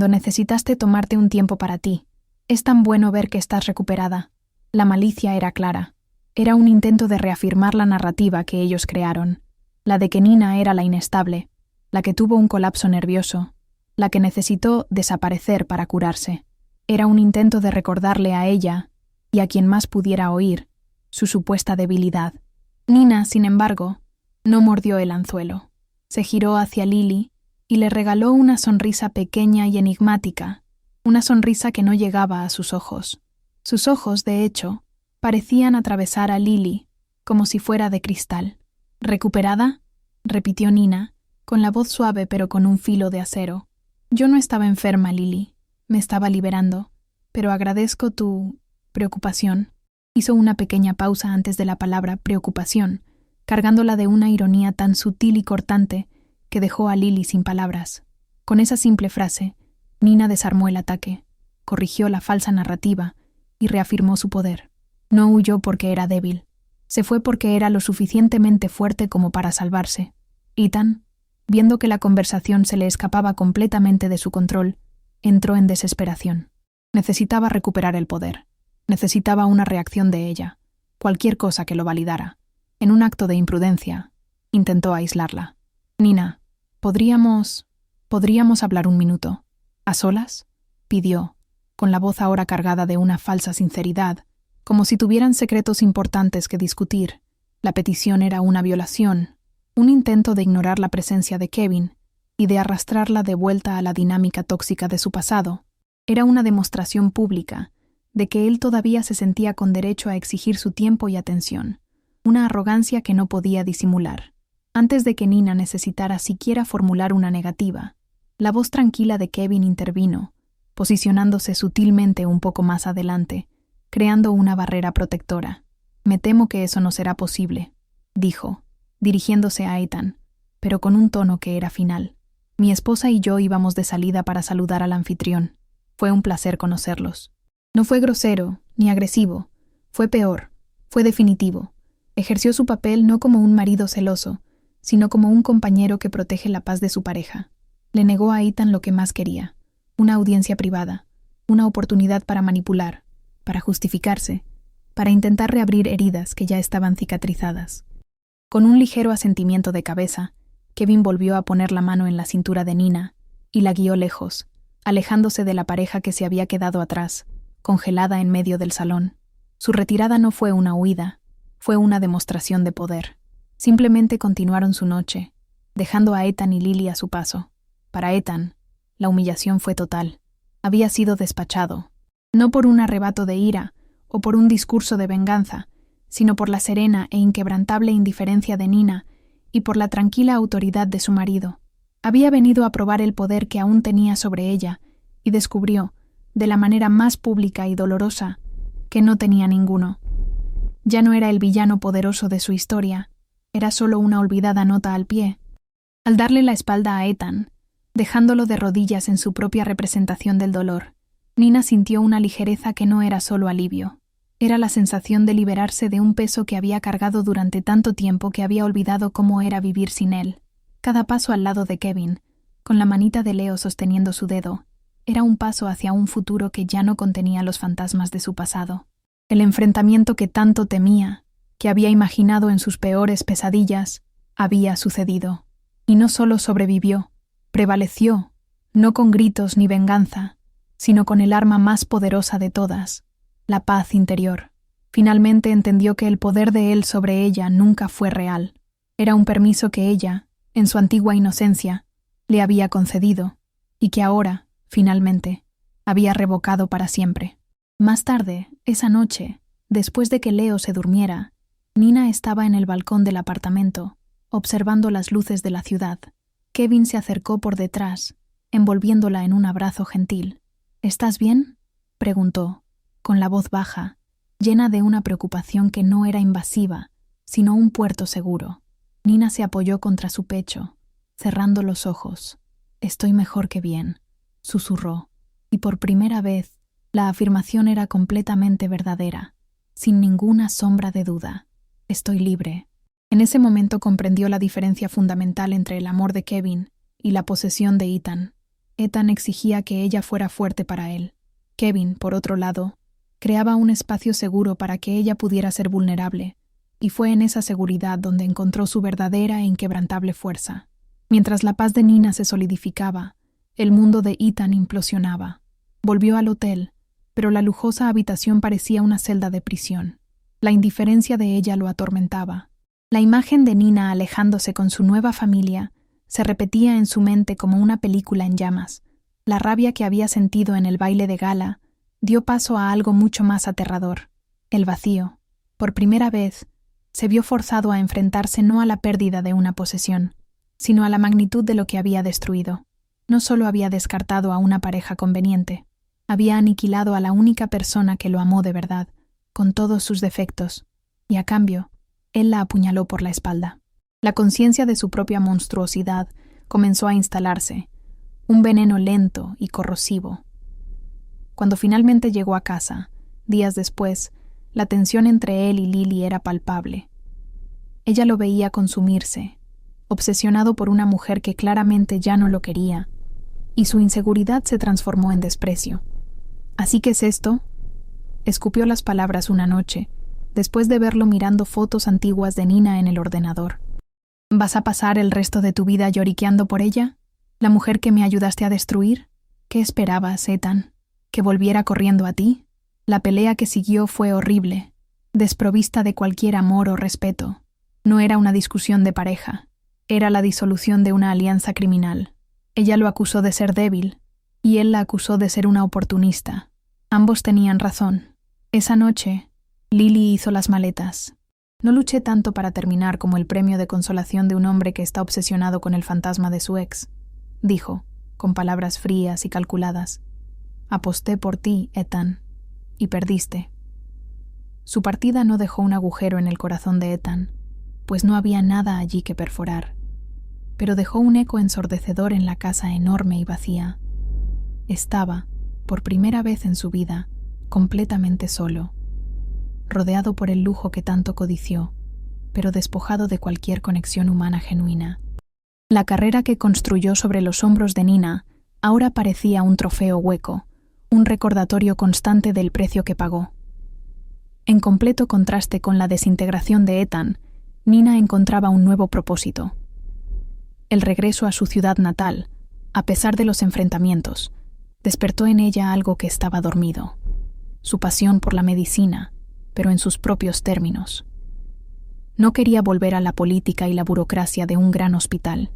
necesitaste tomarte un tiempo para ti. Es tan bueno ver que estás recuperada». La malicia era clara. Era un intento de reafirmar la narrativa que ellos crearon, la de que Nina era la inestable, la que tuvo un colapso nervioso, la que necesitó desaparecer para curarse. Era un intento de recordarle a ella, y a quien más pudiera oír, su supuesta debilidad. Nina, sin embargo, no mordió el anzuelo. Se giró hacia Lily y le regaló una sonrisa pequeña y enigmática, una sonrisa que no llegaba a sus ojos. Sus ojos, de hecho, parecían atravesar a Lily, como si fuera de cristal. «¿Recuperada?», repitió Nina, con la voz suave pero con un filo de acero. «Yo no estaba enferma, Lily. Me estaba liberando. Pero agradezco tu preocupación». Hizo una pequeña pausa antes de la palabra preocupación, cargándola de una ironía tan sutil y cortante que dejó a Lily sin palabras. Con esa simple frase, Nina desarmó el ataque, corrigió la falsa narrativa y reafirmó su poder. No huyó porque era débil. Se fue porque era lo suficientemente fuerte como para salvarse. Ethan, viendo que la conversación se le escapaba completamente de su control, entró en desesperación. Necesitaba recuperar el poder. Necesitaba una reacción de ella, cualquier cosa que lo validara. En un acto de imprudencia, Intentó aislarla. Nina, ¿podríamos hablar un minuto? ¿A solas?, pidió, con la voz ahora cargada de una falsa sinceridad, como si tuvieran secretos importantes que discutir. La petición era una violación, un intento de ignorar la presencia de Kevin y de arrastrarla de vuelta a la dinámica tóxica de su pasado. Era una demostración pública de que él todavía se sentía con derecho a exigir su tiempo y atención, una arrogancia que no podía disimular. Antes de que Nina necesitara siquiera formular una negativa, la voz tranquila de Kevin intervino, posicionándose sutilmente un poco más adelante, creando una barrera protectora. «Me temo que eso no será posible», dijo, dirigiéndose a Ethan, pero con un tono que era final. «Mi esposa y yo íbamos de salida para saludar al anfitrión. Fue un placer conocerlos». No fue grosero ni agresivo, fue peor, fue definitivo. Ejerció su papel no como un marido celoso, sino como un compañero que protege la paz de su pareja. Le negó a Ethan lo que más quería: una audiencia privada, una oportunidad para manipular, para justificarse, para intentar reabrir heridas que ya estaban cicatrizadas. Con un ligero asentimiento de cabeza, Kevin volvió a poner la mano en la cintura de Nina y la guió lejos, alejándose de la pareja que se había quedado atrás, congelada en medio del salón. Su retirada no fue una huida, fue una demostración de poder. Simplemente continuaron su noche, dejando a Ethan y Lily a su paso. Para Ethan, la humillación fue total. Había sido despachado, no por un arrebato de ira o por un discurso de venganza, sino por la serena e inquebrantable indiferencia de Nina y por la tranquila autoridad de su marido. Había venido a probar el poder que aún tenía sobre ella y descubrió, de la manera más pública y dolorosa, que no tenía ninguno. Ya no era el villano poderoso de su historia, era solo una olvidada nota al pie. Al darle la espalda a Ethan, dejándolo de rodillas en su propia representación del dolor, Nina sintió una ligereza que no era solo alivio. Era la sensación de liberarse de un peso que había cargado durante tanto tiempo que había olvidado cómo era vivir sin él. Cada paso al lado de Kevin, con la manita de Leo sosteniendo su dedo, era un paso hacia un futuro que ya no contenía los fantasmas de su pasado. El enfrentamiento que tanto temía, que había imaginado en sus peores pesadillas, había sucedido. Y no solo sobrevivió, prevaleció, no con gritos ni venganza, sino con el arma más poderosa de todas, la paz interior. Finalmente entendió que el poder de él sobre ella nunca fue real. Era un permiso que ella, en su antigua inocencia, le había concedido, y que ahora, finalmente, había revocado para siempre. Más tarde, esa noche, después de que Leo se durmiera, Nina estaba en el balcón del apartamento, observando las luces de la ciudad. Kevin se acercó por detrás, envolviéndola en un abrazo gentil. «¿Estás bien?», preguntó, con la voz baja, llena de una preocupación que no era invasiva, sino un puerto seguro. Nina se apoyó contra su pecho, cerrando los ojos. «Estoy mejor que bien», susurró, y por primera vez la afirmación era completamente verdadera, sin ninguna sombra de duda. «Estoy libre». En ese momento comprendió la diferencia fundamental entre el amor de Kevin y la posesión de Ethan. Ethan exigía que ella fuera fuerte para él. Kevin, por otro lado, creaba un espacio seguro para que ella pudiera ser vulnerable, y fue en esa seguridad donde encontró su verdadera e inquebrantable fuerza. Mientras la paz de Nina se solidificaba, el mundo de Ethan implosionaba. Volvió al hotel, pero la lujosa habitación parecía una celda de prisión. La indiferencia de ella lo atormentaba. La imagen de Nina alejándose con su nueva familia se repetía en su mente como una película en llamas. La rabia que había sentido en el baile de gala dio paso a algo mucho más aterrador: el vacío. Por primera vez, se vio forzado a enfrentarse no a la pérdida de una posesión, sino a la magnitud de lo que había destruido. No solo había descartado a una pareja conveniente, había aniquilado a la única persona que lo amó de verdad, con todos sus defectos, y a cambio, él la apuñaló por la espalda. La conciencia de su propia monstruosidad comenzó a instalarse, un veneno lento y corrosivo. Cuando finalmente llegó a casa, días después, la tensión entre él y Lily era palpable. Ella lo veía consumirse, obsesionado por una mujer que claramente ya no lo quería, y su inseguridad se transformó en desprecio. «¿Así que es esto?», escupió las palabras una noche, después de verlo mirando fotos antiguas de Nina en el ordenador. ¿Vas a pasar el resto de tu vida lloriqueando por ella? ¿La mujer que me ayudaste a destruir? ¿Qué esperabas, Ethan? ¿Que volviera corriendo a ti? La pelea que siguió fue horrible, desprovista de cualquier amor o respeto. No era una discusión de pareja, era la disolución de una alianza criminal. Ella lo acusó de ser débil, y él la acusó de ser una oportunista. Ambos tenían razón. Esa noche, Lily hizo las maletas. No luché tanto para terminar como el premio de consolación de un hombre que está obsesionado con el fantasma de su ex, dijo, con palabras frías y calculadas. Aposté por ti, Ethan, y perdiste. Su partida no dejó un agujero en el corazón de Ethan, pues no había nada allí que perforar, pero dejó un eco ensordecedor en la casa enorme y vacía. Estaba, por primera vez en su vida, completamente solo, rodeado por el lujo que tanto codició, pero despojado de cualquier conexión humana genuina. La carrera que construyó sobre los hombros de Nina ahora parecía un trofeo hueco, un recordatorio constante del precio que pagó. En completo contraste con la desintegración de Ethan, Nina encontraba un nuevo propósito. El regreso a su ciudad natal, a pesar de los enfrentamientos, despertó en ella algo que estaba dormido. Su pasión por la medicina, pero en sus propios términos. No quería volver a la política y la burocracia de un gran hospital.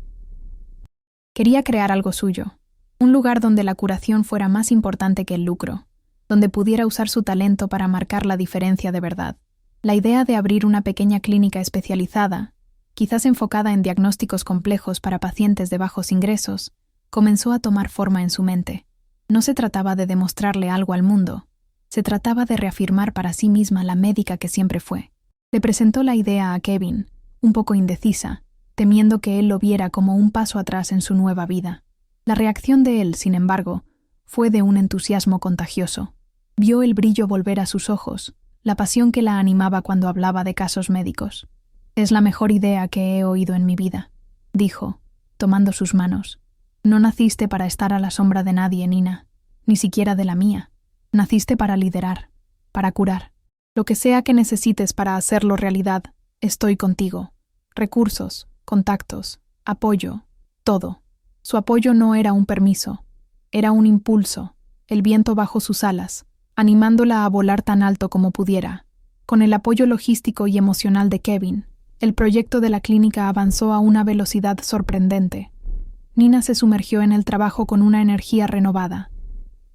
Quería crear algo suyo, un lugar donde la curación fuera más importante que el lucro, donde pudiera usar su talento para marcar la diferencia de verdad. La idea de abrir una pequeña clínica especializada, quizás enfocada en diagnósticos complejos para pacientes de bajos ingresos, comenzó a tomar forma en su mente. No se trataba de demostrarle algo al mundo, se trataba de reafirmar para sí misma la médica que siempre fue. Le presentó la idea a Kevin, un poco indecisa, temiendo que él lo viera como un paso atrás en su nueva vida. La reacción de él, sin embargo, fue de un entusiasmo contagioso. Vio el brillo volver a sus ojos, la pasión que la animaba cuando hablaba de casos médicos. «Es la mejor idea que he oído en mi vida», dijo, tomando sus manos. «No naciste para estar a la sombra de nadie, Nina, ni siquiera de la mía. Naciste para liderar, para curar. Lo que sea que necesites para hacerlo realidad, estoy contigo. Recursos, contactos, apoyo, todo». Su apoyo no era un permiso, era un impulso, el viento bajo sus alas, animándola a volar tan alto como pudiera. Con el apoyo logístico y emocional de Kevin, el proyecto de la clínica avanzó a una velocidad sorprendente. Nina se sumergió en el trabajo con una energía renovada.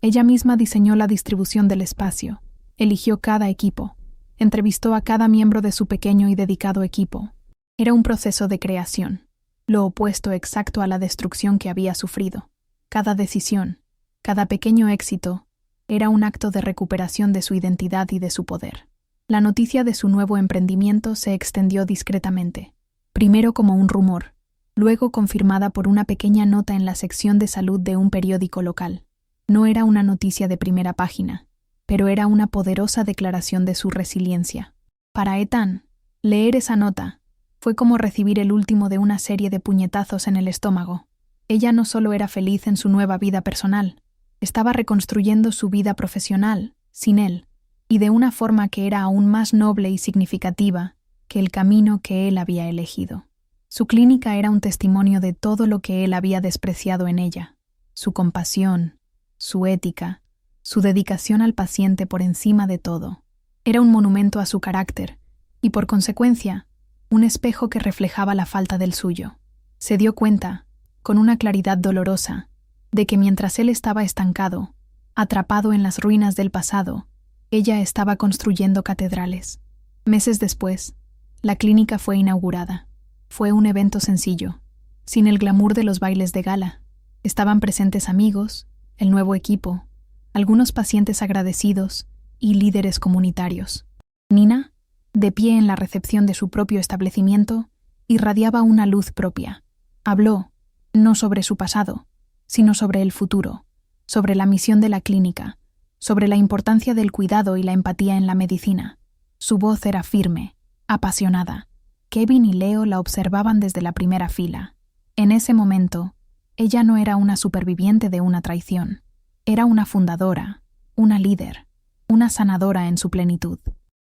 Ella misma diseñó la distribución del espacio, eligió cada equipo, entrevistó a cada miembro de su pequeño y dedicado equipo. Era un proceso de creación, lo opuesto exacto a la destrucción que había sufrido. Cada decisión, cada pequeño éxito, era un acto de recuperación de su identidad y de su poder. La noticia de su nuevo emprendimiento se extendió discretamente, primero como un rumor, luego confirmada por una pequeña nota en la sección de salud de un periódico local. No era una noticia de primera página, pero era una poderosa declaración de su resiliencia. Para Ethan, leer esa nota fue como recibir el último de una serie de puñetazos en el estómago. Ella no solo era feliz en su nueva vida personal, estaba reconstruyendo su vida profesional, sin él, y de una forma que era aún más noble y significativa que el camino que él había elegido. Su clínica era un testimonio de todo lo que él había despreciado en ella, su compasión, su ética, su dedicación al paciente por encima de todo. Era un monumento a su carácter, y por consecuencia, un espejo que reflejaba la falta del suyo. Se dio cuenta, con una claridad dolorosa, de que mientras él estaba estancado, atrapado en las ruinas del pasado, ella estaba construyendo catedrales. Meses después, la clínica fue inaugurada. Fue un evento sencillo, sin el glamour de los bailes de gala. Estaban presentes amigos, el nuevo equipo, algunos pacientes agradecidos y líderes comunitarios. Nina, de pie en la recepción de su propio establecimiento, irradiaba una luz propia. Habló, no sobre su pasado, sino sobre el futuro, sobre la misión de la clínica, sobre la importancia del cuidado y la empatía en la medicina. Su voz era firme, apasionada. Kevin y Leo la observaban desde la primera fila. En ese momento, ella no era una superviviente de una traición. Era una fundadora, una líder, una sanadora en su plenitud.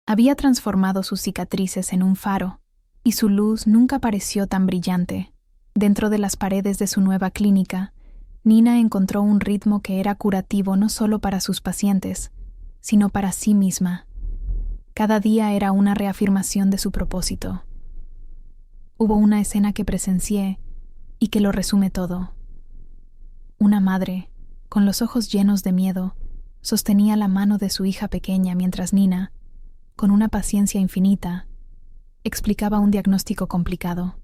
Había transformado sus cicatrices en un faro, y su luz nunca pareció tan brillante. Dentro de las paredes de su nueva clínica, Nina encontró un ritmo que era curativo no solo para sus pacientes, sino para sí misma. Cada día era una reafirmación de su propósito. Hubo una escena que presencié y que lo resume todo. Una madre, con los ojos llenos de miedo, sostenía la mano de su hija pequeña mientras Nina, con una paciencia infinita, explicaba un diagnóstico complicado.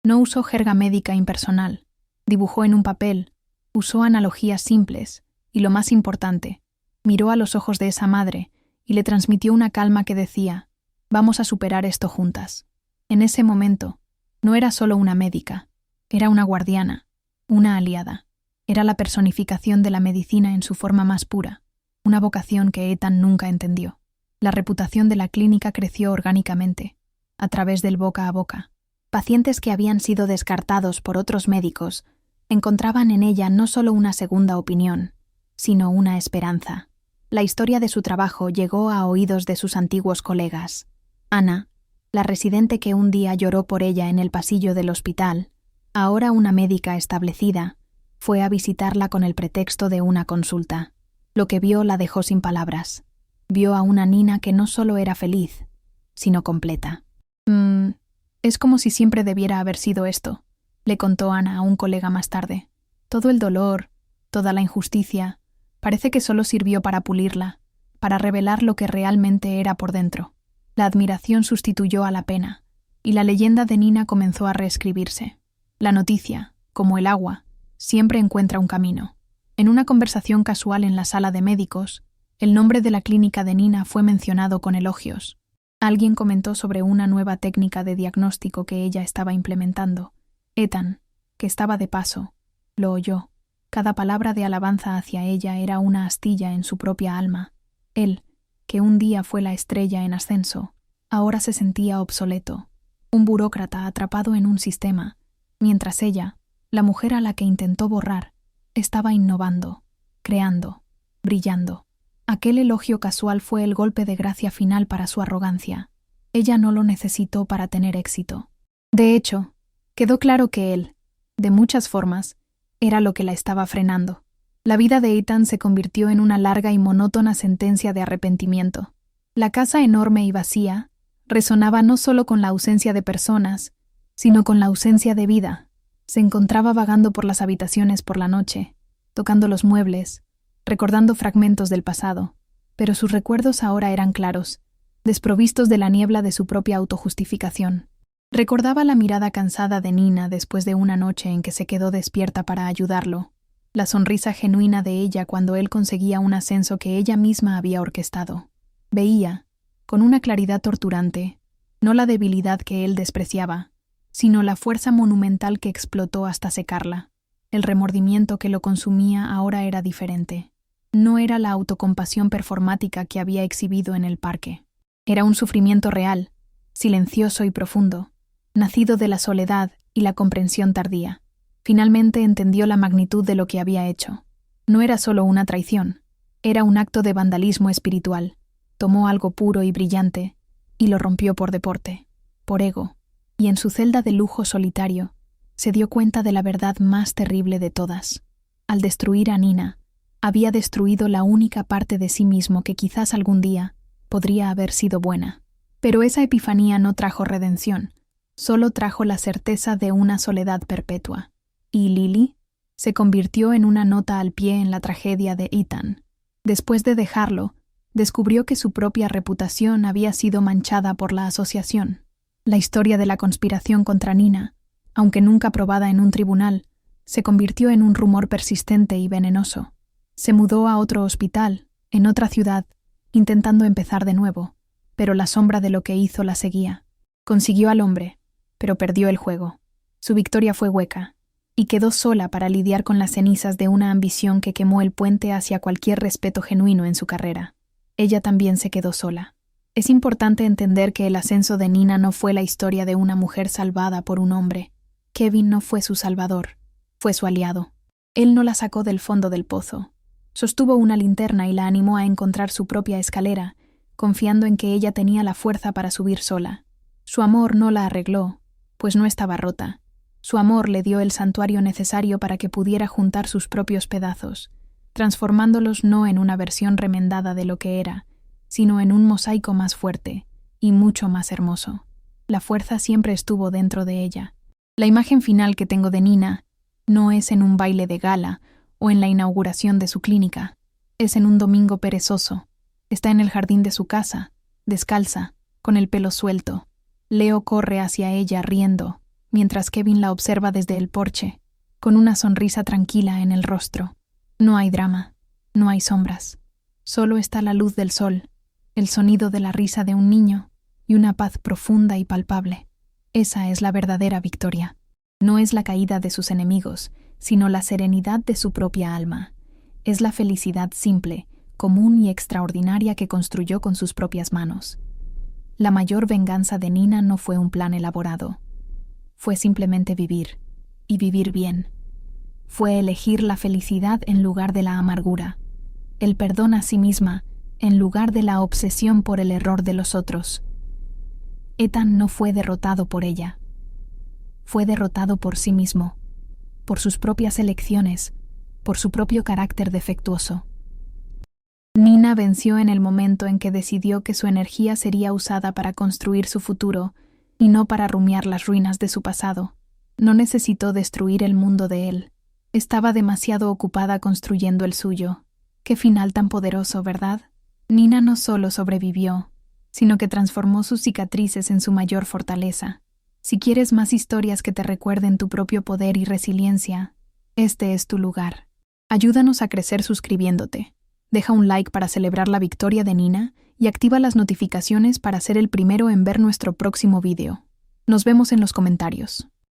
No usó jerga médica impersonal, dibujó en un papel, usó analogías simples y, lo más importante, miró a los ojos de esa madre y le transmitió una calma que decía: «Vamos a superar esto juntas». En ese momento, no era solo una médica, era una guardiana, una aliada. Era la personificación de la medicina en su forma más pura, una vocación que Ethan nunca entendió. La reputación de la clínica creció orgánicamente, a través del boca a boca. Pacientes que habían sido descartados por otros médicos encontraban en ella no solo una segunda opinión, sino una esperanza. La historia de su trabajo llegó a oídos de sus antiguos colegas. Ana, la residente que un día lloró por ella en el pasillo del hospital, ahora una médica establecida, fue a visitarla con el pretexto de una consulta. Lo que vio la dejó sin palabras. Vio a una Nina que no solo era feliz, sino completa. Es como si siempre debiera haber sido esto», le contó Ana a un colega más tarde. «Todo el dolor, toda la injusticia, parece que solo sirvió para pulirla, para revelar lo que realmente era por dentro». La admiración sustituyó a la pena, y la leyenda de Nina comenzó a reescribirse. La noticia, como el agua, siempre encuentra un camino. En una conversación casual en la sala de médicos, el nombre de la clínica de Nina fue mencionado con elogios. Alguien comentó sobre una nueva técnica de diagnóstico que ella estaba implementando. Ethan, que estaba de paso, lo oyó. Cada palabra de alabanza hacia ella era una astilla en su propia alma. Él, que un día fue la estrella en ascenso, ahora se sentía obsoleto, un burócrata atrapado en un sistema, mientras ella, la mujer a la que intentó borrar, estaba innovando, creando, brillando. Aquel elogio casual fue el golpe de gracia final para su arrogancia. Ella no lo necesitó para tener éxito. De hecho, quedó claro que él, de muchas formas, era lo que la estaba frenando. La vida de Ethan se convirtió en una larga y monótona sentencia de arrepentimiento. La casa enorme y vacía resonaba no solo con la ausencia de personas, sino con la ausencia de vida. Se encontraba vagando por las habitaciones por la noche, tocando los muebles, recordando fragmentos del pasado, pero sus recuerdos ahora eran claros, desprovistos de la niebla de su propia autojustificación. Recordaba la mirada cansada de Nina después de una noche en que se quedó despierta para ayudarlo, la sonrisa genuina de ella cuando él conseguía un ascenso que ella misma había orquestado. Veía, con una claridad torturante, no la debilidad que él despreciaba, sino la fuerza monumental que explotó hasta secarla. El remordimiento que lo consumía ahora era diferente. No era la autocompasión performática que había exhibido en el parque. Era un sufrimiento real, silencioso y profundo, nacido de la soledad y la comprensión tardía. Finalmente entendió la magnitud de lo que había hecho. No era solo una traición, era un acto de vandalismo espiritual. Tomó algo puro y brillante y lo rompió por deporte, por ego, y en su celda de lujo solitario se dio cuenta de la verdad más terrible de todas. Al destruir a Nina, había destruido la única parte de sí mismo que quizás algún día podría haber sido buena. Pero esa epifanía no trajo redención, solo trajo la certeza de una soledad perpetua. Y Lily se convirtió en una nota al pie en la tragedia de Ethan. Después de dejarlo, descubrió que su propia reputación había sido manchada por la asociación. La historia de la conspiración contra Nina, aunque nunca probada en un tribunal, se convirtió en un rumor persistente y venenoso. Se mudó a otro hospital, en otra ciudad, intentando empezar de nuevo, pero la sombra de lo que hizo la seguía. Consiguió al hombre, pero perdió el juego. Su victoria fue hueca, y quedó sola para lidiar con las cenizas de una ambición que quemó el puente hacia cualquier respeto genuino en su carrera. Ella también se quedó sola. Es importante entender que el ascenso de Nina no fue la historia de una mujer salvada por un hombre. Kevin no fue su salvador, fue su aliado. Él no la sacó del fondo del pozo. Sostuvo una linterna y la animó a encontrar su propia escalera, confiando en que ella tenía la fuerza para subir sola. Su amor no la arregló, pues no estaba rota. Su amor le dio el santuario necesario para que pudiera juntar sus propios pedazos, transformándolos no en una versión remendada de lo que era, sino en un mosaico más fuerte y mucho más hermoso. La fuerza siempre estuvo dentro de ella. La imagen final que tengo de Nina no es en un baile de gala o en la inauguración de su clínica. Es en un domingo perezoso. Está en el jardín de su casa, descalza, con el pelo suelto. Leo corre hacia ella riendo, mientras Kevin la observa desde el porche, con una sonrisa tranquila en el rostro. No hay drama, no hay sombras. Solo está la luz del sol, el sonido de la risa de un niño y una paz profunda y palpable. Esa es la verdadera victoria. No es la caída de sus enemigos, sino la serenidad de su propia alma. Es la felicidad simple, común y extraordinaria que construyó con sus propias manos. La mayor venganza de Nina no fue un plan elaborado. Fue simplemente vivir, y vivir bien. Fue elegir la felicidad en lugar de la amargura, el perdón a sí misma en lugar de la obsesión por el error de los otros. Ethan no fue derrotado por ella. Fue derrotado por sí mismo, por sus propias elecciones, por su propio carácter defectuoso. Nina venció en el momento en que decidió que su energía sería usada para construir su futuro y no para rumiar las ruinas de su pasado. No necesitó destruir el mundo de él. Estaba demasiado ocupada construyendo el suyo. Qué final tan poderoso, ¿verdad? Nina no solo sobrevivió, sino que transformó sus cicatrices en su mayor fortaleza. Si quieres más historias que te recuerden tu propio poder y resiliencia, este es tu lugar. Ayúdanos a crecer suscribiéndote. Deja un like para celebrar la victoria de Nina y activa las notificaciones para ser el primero en ver nuestro próximo video. Nos vemos en los comentarios.